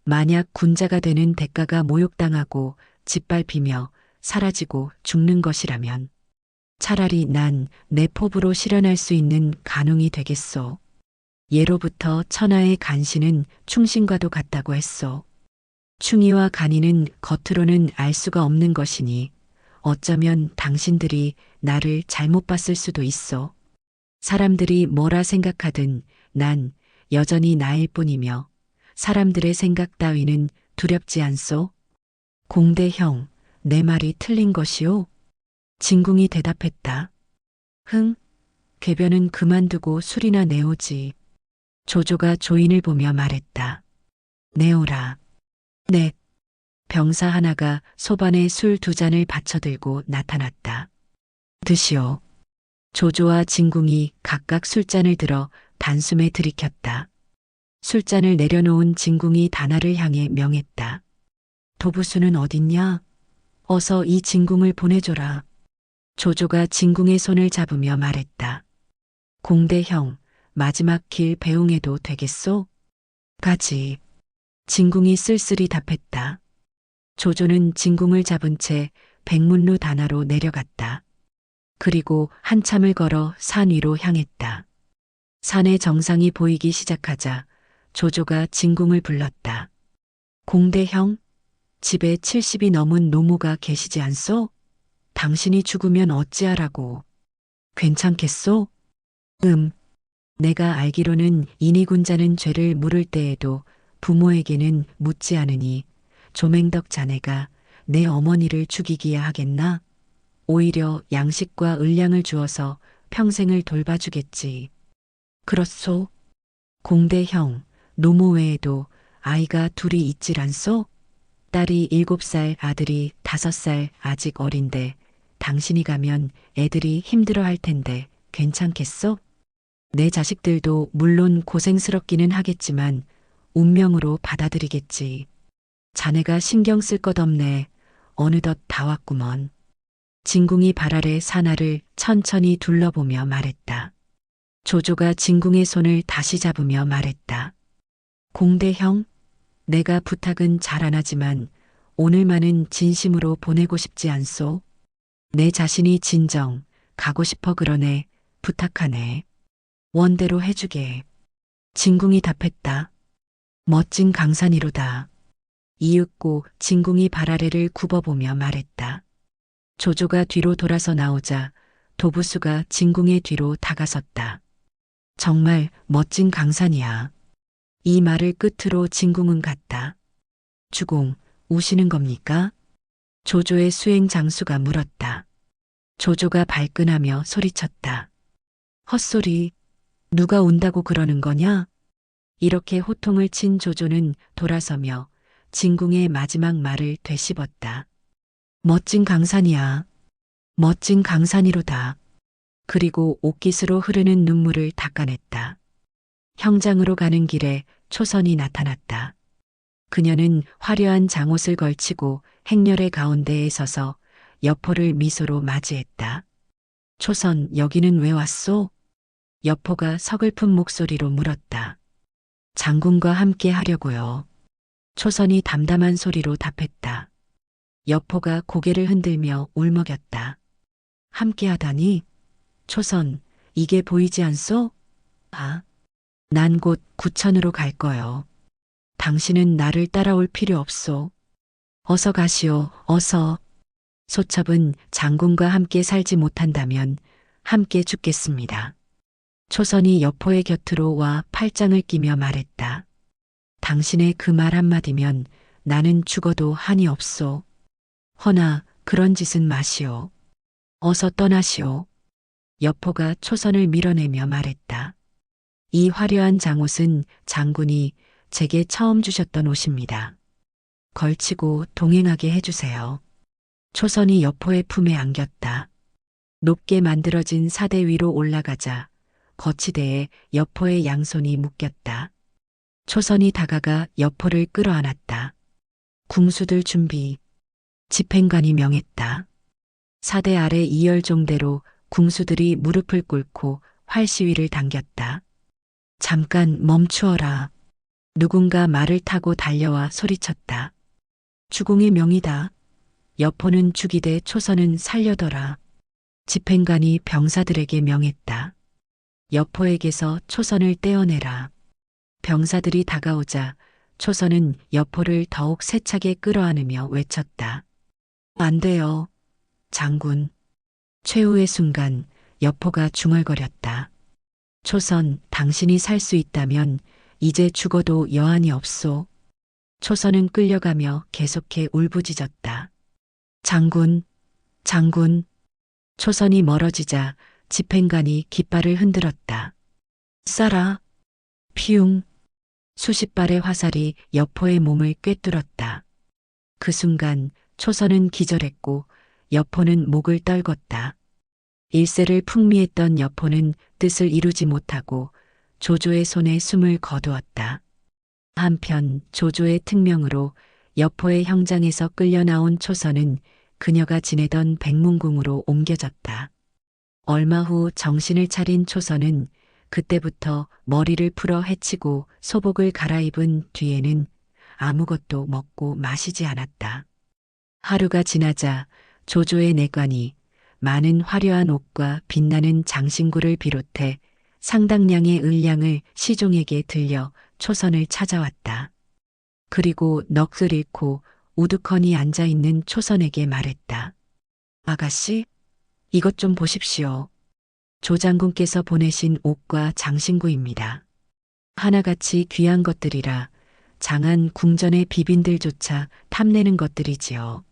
만약 군자가 되는 대가가 모욕당하고 짓밟히며 사라지고 죽는 것이라면 차라리 난 내 포부로 실현할 수 있는 간웅이 되겠소. 예로부터 천하의 간신은 충신과도 같다고 했소. 충이와 간이는 겉으로는 알 수가 없는 것이니 어쩌면 당신들이 나를 잘못 봤을 수도 있어. 사람들이 뭐라 생각하든 난 여전히 나일 뿐이며 사람들의 생각 따위는 두렵지 않소. 공대형, 내 말이 틀린 것이오? 진궁이 대답했다. 흥, 궤변은 그만두고 술이나 내오지. 조조가 조인을 보며 말했다. 내오라. 네. 병사 하나가 소반에 술 2잔을 받쳐들고 나타났다. 드시오. 조조와 진궁이 각각 술잔을 들어 단숨에 들이켰다. 술잔을 내려놓은 진궁이 단하를 향해 명했다. 도부수는 어딨냐? 어서 이 진궁을 보내줘라. 조조가 진궁의 손을 잡으며 말했다. 공대형, 마지막 길 배웅해도 되겠소? 가지. 진궁이 쓸쓸히 답했다. 조조는 진궁을 잡은 채 백문루 단하로 내려갔다. 그리고 한참을 걸어 산 위로 향했다. 산의 정상이 보이기 시작하자 조조가 진궁을 불렀다. 공대형, 집에 70이 넘은 노모가 계시지 않소? 당신이 죽으면 어찌하라고. 괜찮겠소? 내가 알기로는 인이군자는 죄를 물을 때에도 부모에게는 묻지 않으니 조맹덕 자네가 내 어머니를 죽이기야 하겠나? 오히려 양식과 을량을 주어서 평생을 돌봐주겠지. 그렇소? 공대형, 노모 외에도 아이가 둘이 있질 않소? 딸이 7살, 아들이 5살 아직 어린데 당신이 가면 애들이 힘들어 할 텐데 괜찮겠소? 내 자식들도 물론 고생스럽기는 하겠지만 운명으로 받아들이겠지. 자네가 신경 쓸 것 없네. 어느덧 다 왔구먼. 진궁이 발 아래 산하를 천천히 둘러보며 말했다. 조조가 진궁의 손을 다시 잡으며 말했다. 공대형, 내가 부탁은 잘 안 하지만 오늘만은 진심으로 보내고 싶지 않소? 내 자신이 진정 가고 싶어 그러네. 부탁하네. 원대로 해주게. 진궁이 답했다. 멋진 강산이로다. 이윽고 진궁이 발 아래를 굽어보며 말했다. 조조가 뒤로 돌아서 나오자 도부수가 진궁의 뒤로 다가섰다. 정말 멋진 강산이야. 이 말을 끝으로 진궁은 갔다. 주공, 우시는 겁니까? 조조의 수행 장수가 물었다. 조조가 발끈하며 소리쳤다. 헛소리, 누가 운다고 그러는 거냐? 이렇게 호통을 친 조조는 돌아서며 진궁의 마지막 말을 되씹었다. 멋진 강산이야. 멋진 강산이로다. 그리고 옥깃으로 흐르는 눈물을 닦아냈다. 형장으로 가는 길에 초선이 나타났다. 그녀는 화려한 장옷을 걸치고 행렬의 가운데에 서서 여포를 미소로 맞이했다. 초선, 여기는 왜 왔소? 여포가 서글픈 목소리로 물었다. 장군과 함께 하려고요. 초선이 담담한 소리로 답했다. 여포가 고개를 흔들며 울먹였다. 함께 하다니? 초선, 이게 보이지 않소? 아, 난 곧 구천으로 갈 거요. 당신은 나를 따라올 필요 없소. 어서 가시오, 어서. 소첩은 장군과 함께 살지 못한다면 함께 죽겠습니다. 초선이 여포의 곁으로 와 팔짱을 끼며 말했다. 당신의 그 말 한마디면 나는 죽어도 한이 없소. 허나 그런 짓은 마시오. 어서 떠나시오. 여포가 초선을 밀어내며 말했다. 이 화려한 장옷은 장군이 제게 처음 주셨던 옷입니다. 걸치고 동행하게 해주세요. 초선이 여포의 품에 안겼다. 높게 만들어진 사대 위로 올라가자 거치대에 여포의 양손이 묶였다. 초선이 다가가 여포를 끌어안았다. 궁수들 준비. 집행관이 명했다. 사대 아래 이열종대로 궁수들이 무릎을 꿇고 활시위를 당겼다. 잠깐 멈추어라. 누군가 말을 타고 달려와 소리쳤다. 주공의 명이다. 여포는 죽이되 초선은 살려더라. 집행관이 병사들에게 명했다. 여포에게서 초선을 떼어내라. 병사들이 다가오자 초선은 여포를 더욱 세차게 끌어안으며 외쳤다. 안 돼요. 장군. 최후의 순간 여포가 중얼거렸다. 초선, 당신이 살 수 있다면 이제 죽어도 여한이 없소. 초선은 끌려가며 계속해 울부짖었다. 장군, 장군. 초선이 멀어지자 집행관이 깃발을 흔들었다. 쏴라. 피웅. 수십 발의 화살이 여포의 몸을 꿰뚫었다. 그 순간 초선은 기절했고 여포는 목을 떨궜다. 일세를 풍미했던 여포는 뜻을 이루지 못하고 조조의 손에 숨을 거두었다. 한편 조조의 특명으로 여포의 형장에서 끌려 나온 초선은 그녀가 지내던 백문궁으로 옮겨졌다. 얼마 후 정신을 차린 초선은 그때부터 머리를 풀어 헤치고 소복을 갈아입은 뒤에는 아무것도 먹고 마시지 않았다. 하루가 지나자 조조의 내관이 많은 화려한 옷과 빛나는 장신구를 비롯해 상당량의 을량을 시종에게 들려 초선을 찾아왔다. 그리고 넋을 잃고 우두커니 앉아있는 초선에게 말했다. 아가씨, 이것 좀 보십시오. 조장군께서 보내신 옷과 장신구입니다. 하나같이 귀한 것들이라 장안 궁전의 비빈들조차 탐내는 것들이지요.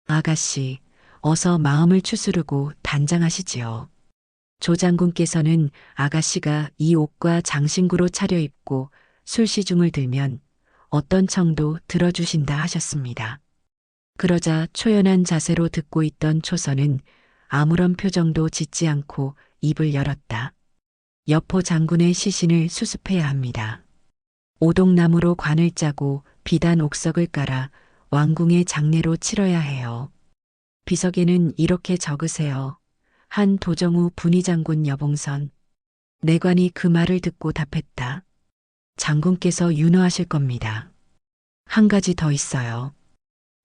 아가씨, 어서 마음을 추스르고 단장하시지요. 조장군께서는 아가씨가 이 옷과 장신구로 차려입고 술시중을 들면 어떤 청도 들어주신다 하셨습니다. 그러자 초연한 자세로 듣고 있던 초선은 아무런 표정도 짓지 않고 입을 열었다. 여포 장군의 시신을 수습해야 합니다. 오동나무로 관을 짜고 비단 옥석을 깔아 왕궁의 장례로 치러야 해요. 비석에는 이렇게 적으세요. 한 도정우 분의장군 여봉선. 내관이 그 말을 듣고 답했다. 장군께서 윤허하실 겁니다. 한 가지 더 있어요.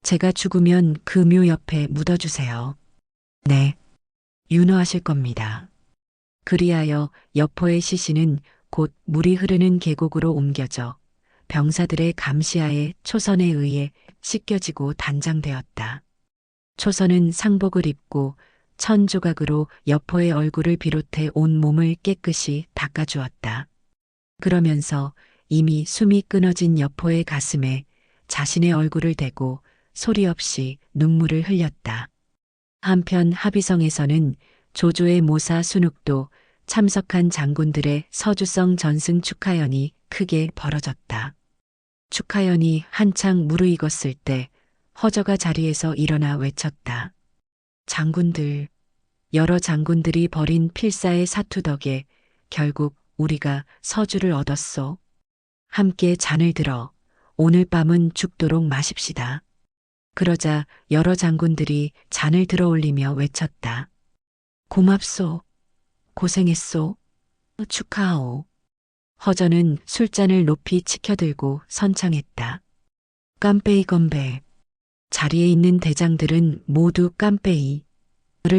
제가 죽으면 그 묘 옆에 묻어주세요. 네, 윤허하실 겁니다. 그리하여 여포의 시신은 곧 물이 흐르는 계곡으로 옮겨져 병사들의 감시하에 초선에 의해 씻겨지고 단장되었다. 초선은 상복을 입고 천 조각으로 여포의 얼굴을 비롯해 온 몸을 깨끗이 닦아주었다. 그러면서 이미 숨이 끊어진 여포의 가슴에 자신의 얼굴을 대고 소리 없이 눈물을 흘렸다. 한편 합의성에서는 조조의 모사 순욱도 참석한 장군들의 서주성 전승 축하연이 크게 벌어졌다. 축하연이 한창 무르익었을 때 허저가 자리에서 일어나 외쳤다. 장군들, 여러 장군들이 벌인 필사의 사투 덕에 결국 우리가 서주를 얻었소. 함께 잔을 들어 오늘 밤은 죽도록 마십시다. 그러자 여러 장군들이 잔을 들어 올리며 외쳤다. 고맙소. 고생했소. 축하하오. 허저는 술잔을 높이 치켜들고 선창했다. 깜빼이 건배. 자리에 있는 대장들은 모두 깜빼이를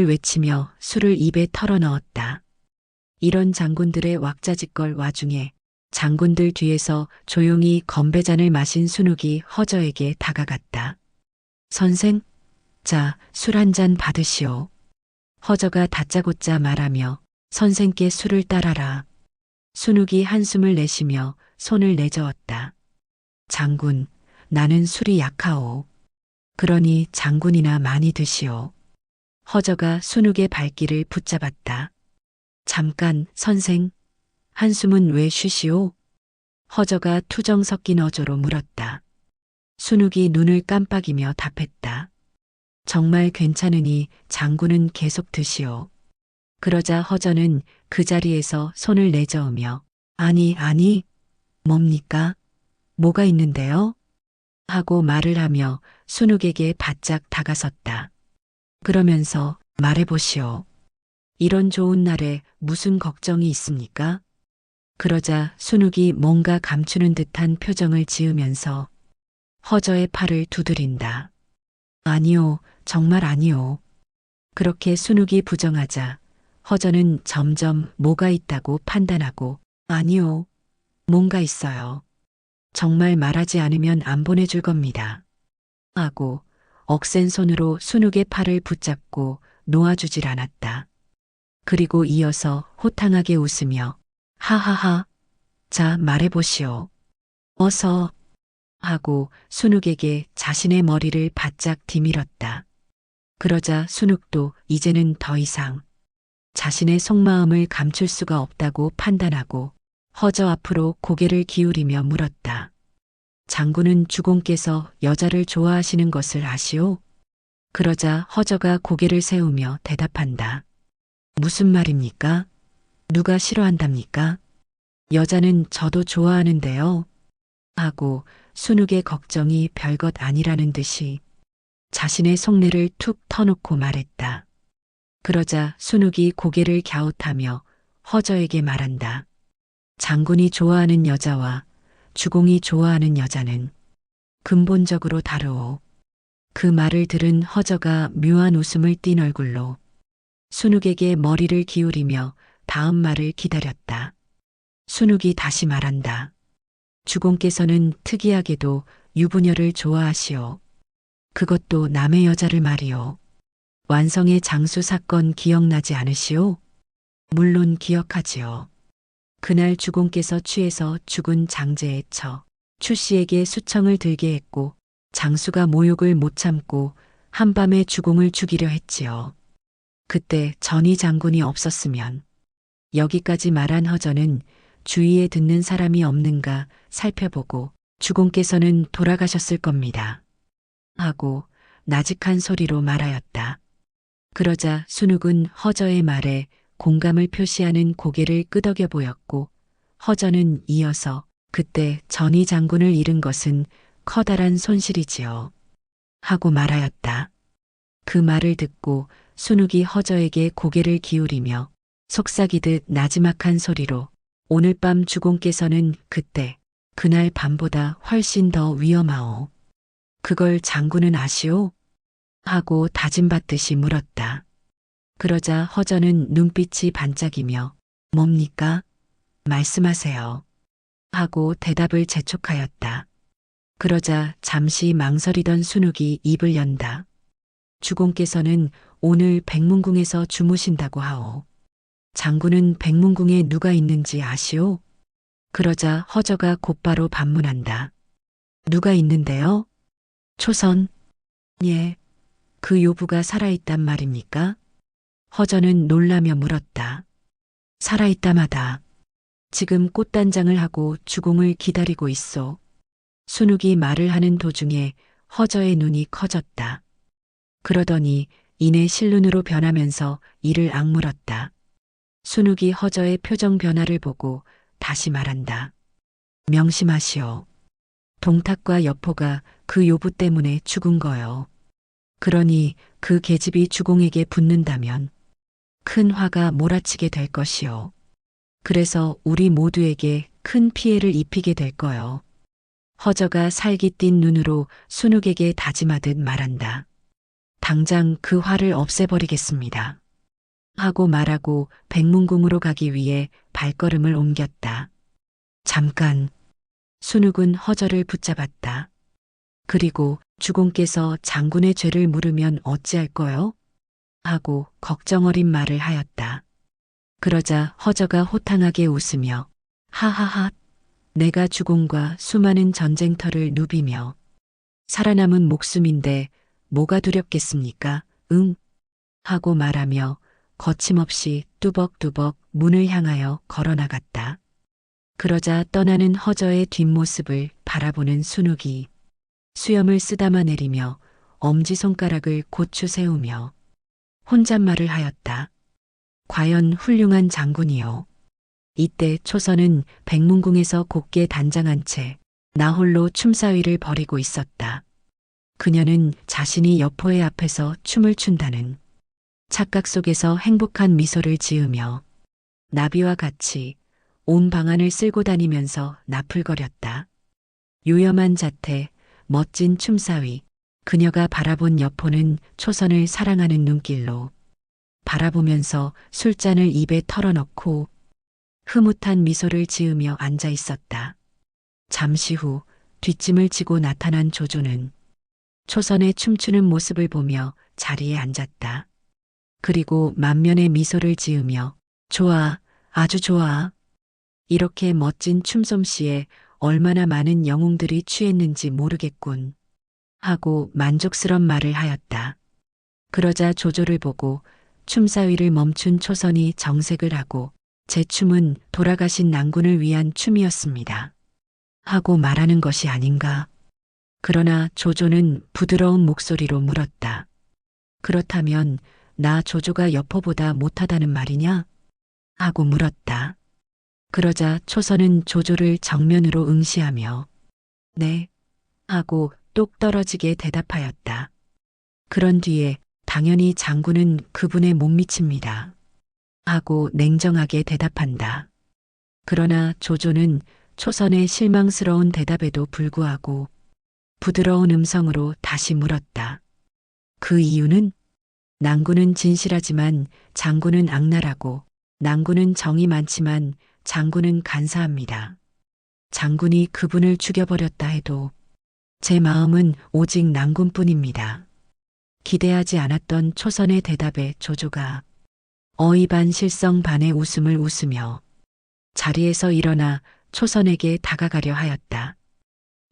외치며 술을 입에 털어넣었다. 이런 장군들의 왁자지껄 와중에 장군들 뒤에서 조용히 건배잔을 마신 순욱이 허저에게 다가갔다. 선생, 자, 술 한 잔 받으시오. 허저가 다짜고짜 말하며 선생께 술을 따라라. 순욱이 한숨을 내쉬며 손을 내저었다. 장군, 나는 술이 약하오. 그러니 장군이나 많이 드시오. 허저가 순욱의 발길을 붙잡았다. 잠깐, 선생. 한숨은 왜 쉬시오? 허저가 투정 섞인 어조로 물었다. 순욱이 눈을 깜빡이며 답했다. 정말 괜찮으니 장군은 계속 드시오. 그러자 허저는 그 자리에서 손을 내저으며 아니, 뭡니까? 뭐가 있는데요? 하고 말을 하며 순욱에게 바짝 다가섰다. 그러면서 말해보시오. 이런 좋은 날에 무슨 걱정이 있습니까? 그러자 순욱이 뭔가 감추는 듯한 표정을 지으면서 허저의 팔을 두드린다. 아니요, 정말 아니요. 그렇게 순욱이 부정하자 허저는 점점 뭐가 있다고 판단하고 아니요, 뭔가 있어요. 정말 말하지 않으면 안 보내줄 겁니다. 하고 억센 손으로 순욱의 팔을 붙잡고 놓아주질 않았다. 그리고 이어서 호탕하게 웃으며 하하하, 자 말해보시오. 어서 하고 순욱에게 자신의 머리를 바짝 디밀었다. 그러자 순욱도 이제는 더 이상 자신의 속마음을 감출 수가 없다고 판단하고 허저 앞으로 고개를 기울이며 물었다. 장군은 주공께서 여자를 좋아하시는 것을 아시오? 그러자 허저가 고개를 세우며 대답한다. 무슨 말입니까? 누가 싫어한답니까? 여자는 저도 좋아하는데요. 하고 순욱의 걱정이 별것 아니라는 듯이 자신의 속내를 툭 터놓고 말했다. 그러자 순욱이 고개를 갸웃하며 허저에게 말한다. 장군이 좋아하는 여자와 주공이 좋아하는 여자는 근본적으로 다르오. 그 말을 들은 허저가 묘한 웃음을 띤 얼굴로 순욱에게 머리를 기울이며 다음 말을 기다렸다. 순욱이 다시 말한다. 주공께서는 특이하게도 유부녀를 좋아하시오. 그것도 남의 여자를 말이오. 완성의 장수 사건 기억나지 않으시오? 물론 기억하지요. 그날 주공께서 취해서 죽은 장제의 처 추씨에게 수청을 들게 했고 장수가 모욕을 못 참고 한밤에 주공을 죽이려 했지요. 그때 전희 장군이 없었으면 여기까지 말한 허저는 주위에 듣는 사람이 없는가 살펴보고 주공께서는 돌아가셨을 겁니다. 하고 나직한 소리로 말하였다. 그러자 순욱은 허저의 말에 공감을 표시하는 고개를 끄덕여 보였고 허저는 이어서 그때 전희 장군을 잃은 것은 커다란 손실이지요. 하고 말하였다. 그 말을 듣고 순욱이 허저에게 고개를 기울이며 속삭이듯 나지막한 소리로 오늘 밤 주공께서는 그때 그날 밤보다 훨씬 더 위험하오. 그걸 장군은 아시오? 하고 다짐받듯이 물었다. 그러자 허저는 눈빛이 반짝이며 뭡니까? 말씀하세요. 하고 대답을 재촉하였다. 그러자 잠시 망설이던 순욱이 입을 연다. 주공께서는 오늘 백문궁에서 주무신다고 하오. 장군은 백문궁에 누가 있는지 아시오? 그러자 허저가 곧바로 반문한다. 누가 있는데요? 초선, 예, 그 요부가 살아있단 말입니까? 허전은 놀라며 물었다. 살아있다마다. 지금 꽃단장을 하고 주공을 기다리고 있소. 순욱이 말을 하는 도중에 허저의 눈이 커졌다. 그러더니 이내 실눈으로 변하면서 이를 악물었다. 순욱이 허저의 표정 변화를 보고 다시 말한다. 명심하시오. 동탁과 여포가 그 요부 때문에 죽은 거요. 그러니 그 계집이 주공에게 붙는다면 큰 화가 몰아치게 될 것이요. 그래서 우리 모두에게 큰 피해를 입히게 될 거요. 허저가 살기 띈 눈으로 순욱에게 다짐하듯 말한다. 당장 그 화를 없애버리겠습니다. 하고 말하고 백문궁으로 가기 위해 발걸음을 옮겼다. 잠깐. 순욱은 허저를 붙잡았다. 그리고 주공께서 장군의 죄를 물으면 어찌할 거요? 하고 걱정 어린 말을 하였다. 그러자 허저가 호탕하게 웃으며 하하하 내가 주공과 수많은 전쟁터를 누비며 살아남은 목숨인데 뭐가 두렵겠습니까? 응. 하고 말하며 거침없이 뚜벅뚜벅 문을 향하여 걸어나갔다. 그러자 떠나는 허저의 뒷모습을 바라보는 순욱이 수염을 쓰다마 내리며 엄지손가락을 고추 세우며 혼잣말을 하였다. 과연 훌륭한 장군이요. 이때 초선은 백문궁에서 곱게 단장한 채 나홀로 춤사위를 벌이고 있었다. 그녀는 자신이 여포의 앞에서 춤을 춘다는 착각 속에서 행복한 미소를 지으며 나비와 같이 온 방안을 쓸고 다니면서 나풀거렸다. 요염한 자태, 멋진 춤사위, 그녀가 바라본 여포는 초선을 사랑하는 눈길로 바라보면서 술잔을 입에 털어넣고 흐뭇한 미소를 지으며 앉아 있었다. 잠시 후 뒷짐을 지고 나타난 조조는 초선의 춤추는 모습을 보며 자리에 앉았다. 그리고 만면의 미소를 지으며 좋아, 아주 좋아. 이렇게 멋진 춤솜씨에 얼마나 많은 영웅들이 취했는지 모르겠군. 하고 만족스런 말을 하였다. 그러자 조조를 보고 춤사위를 멈춘 초선이 정색을 하고 제 춤은 돌아가신 난군을 위한 춤이었습니다. 하고 말하는 것이 아닌가. 그러나 조조는 부드러운 목소리로 물었다. 그렇다면 나 조조가 여포보다 못하다는 말이냐? 하고 물었다. 그러자 초선은 조조를 정면으로 응시하며 네. 하고 똑 떨어지게 대답하였다. 그런 뒤에 당연히 장군은 그분에 못 미칩니다. 하고 냉정하게 대답한다. 그러나 조조는 초선의 실망스러운 대답에도 불구하고 부드러운 음성으로 다시 물었다. 그 이유는? 난군은 진실하지만 장군은 악랄하고 난군은 정이 많지만 장군은 간사합니다. 장군이 그분을 죽여버렸다 해도 제 마음은 오직 난군뿐입니다. 기대하지 않았던 초선의 대답에 조조가 어이 반 실성 반의 웃음을 웃으며 자리에서 일어나 초선에게 다가가려 하였다.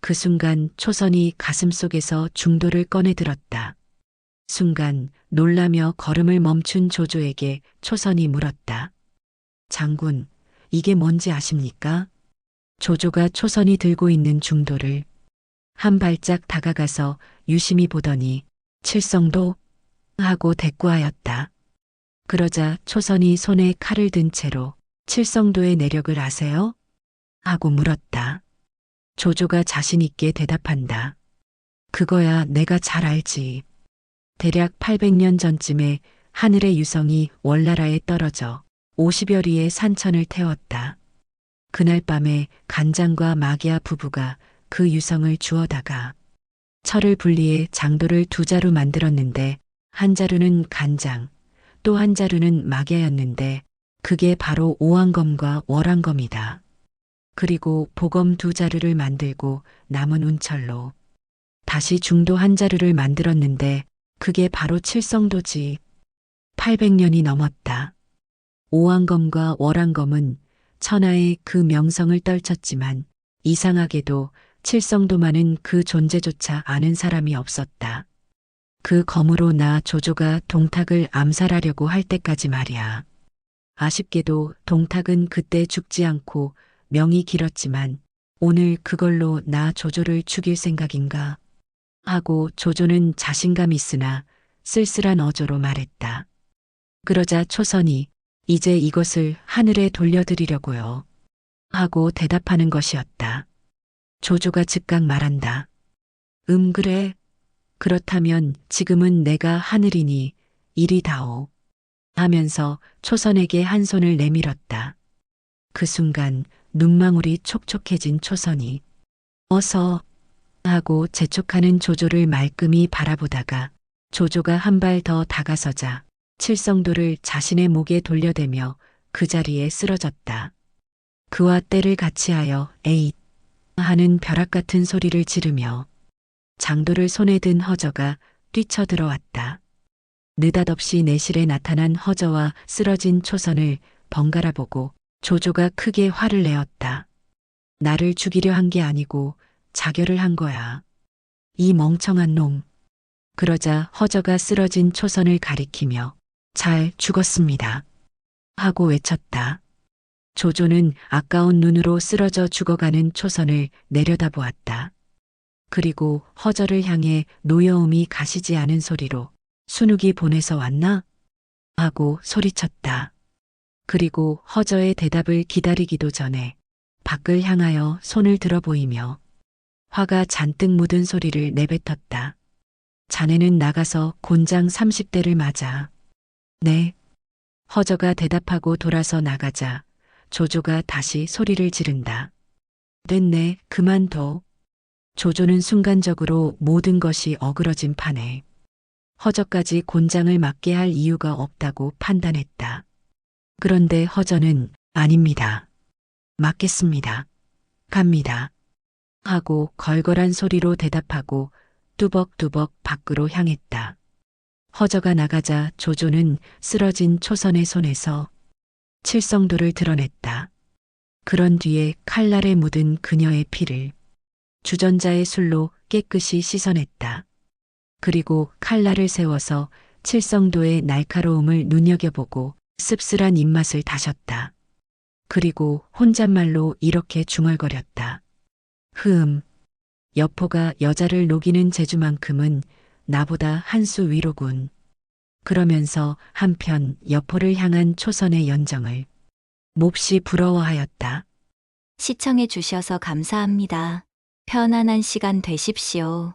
그 순간 초선이 가슴속에서 중도를 꺼내 들었다. 순간 놀라며 걸음을 멈춘 조조에게 초선이 물었다. 장군, 이게 뭔지 아십니까? 조조가 초선이 들고 있는 중도를 한 발짝 다가가서 유심히 보더니 칠성도 하고 대꾸하였다. 그러자 초선이 손에 칼을 든 채로 칠성도의 내력을 아세요? 하고 물었다. 조조가 자신 있게 대답한다. 그거야 내가 잘 알지. 대략 800년 전쯤에 하늘의 유성이 월나라에 떨어져 50여 리의 산천을 태웠다. 그날 밤에 간장과 마기야 부부가 그 유성을 주워다가 철을 분리해 장도를 두 자루 만들었는데 한 자루는 간장, 또 한 자루는 마기야였는데 그게 바로 오왕검과 월왕검이다. 그리고 보검 두 자루를 만들고 남은 운철로 다시 중도 한 자루를 만들었는데 그게 바로 칠성도지. 800년이 넘었다. 오왕검과 월왕검은 천하의 그 명성을 떨쳤지만 이상하게도 칠성도만은 그 존재조차 아는 사람이 없었다. 그 검으로 나 조조가 동탁을 암살하려고 할 때까지 말이야. 아쉽게도 동탁은 그때 죽지 않고 명이 길었지만 오늘 그걸로 나 조조를 죽일 생각인가 하고 조조는 자신감 있으나 쓸쓸한 어조로 말했다. 그러자 초선이 이제 이것을 하늘에 돌려드리려고요 하고 대답하는 것이었다. 조조가 즉각 말한다. 그래. 그렇다면 지금은 내가 하늘이니 이리 다오. 하면서 초선에게 한 손을 내밀었다. 그 순간 눈망울이 촉촉해진 초선이 어서 하고 재촉하는 조조를 말끔히 바라보다가 조조가 한 발 더 다가서자 칠성도를 자신의 목에 돌려대며 그 자리에 쓰러졌다. 그와 때를 같이하여 에잇 하는 벼락 같은 소리를 지르며 장도를 손에 든 허저가 뛰쳐들어왔다. 느닷없이 내실에 나타난 허저와 쓰러진 초선을 번갈아 보고 조조가 크게 화를 내었다. 나를 죽이려 한 게 아니고 자결을 한 거야. 이 멍청한 놈. 그러자 허저가 쓰러진 초선을 가리키며 잘 죽었습니다. 하고 외쳤다. 조조는 아까운 눈으로 쓰러져 죽어가는 초선을 내려다보았다. 그리고 허저를 향해 노여움이 가시지 않은 소리로 순욱이 보내서 왔나? 하고 소리쳤다. 그리고 허저의 대답을 기다리기도 전에 밖을 향하여 손을 들어 보이며 화가 잔뜩 묻은 소리를 내뱉었다. 자네는 나가서 곤장 30대를 맞아. 네. 허저가 대답하고 돌아서 나가자 조조가 다시 소리를 지른다. 됐네, 그만둬. 조조는 순간적으로 모든 것이 어그러진 판에 허저까지 곤장을 맞게 할 이유가 없다고 판단했다. 그런데 허저는 아닙니다. 맞겠습니다. 갑니다. 하고 걸걸한 소리로 대답하고 뚜벅뚜벅 밖으로 향했다. 허저가 나가자 조조는 쓰러진 초선의 손에서 칠성도를 드러냈다. 그런 뒤에 칼날에 묻은 그녀의 피를 주전자의 술로 깨끗이 씻어냈다. 그리고 칼날을 세워서 칠성도의 날카로움을 눈여겨보고 씁쓸한 입맛을 다셨다. 그리고 혼잣말로 이렇게 중얼거렸다. 여포가 여자를 녹이는 재주만큼은 나보다 한 수 위로군. 그러면서 한편 여포를 향한 초선의 연정을 몹시 부러워하였다. 시청해 주셔서 감사합니다. 편안한 시간 되십시오.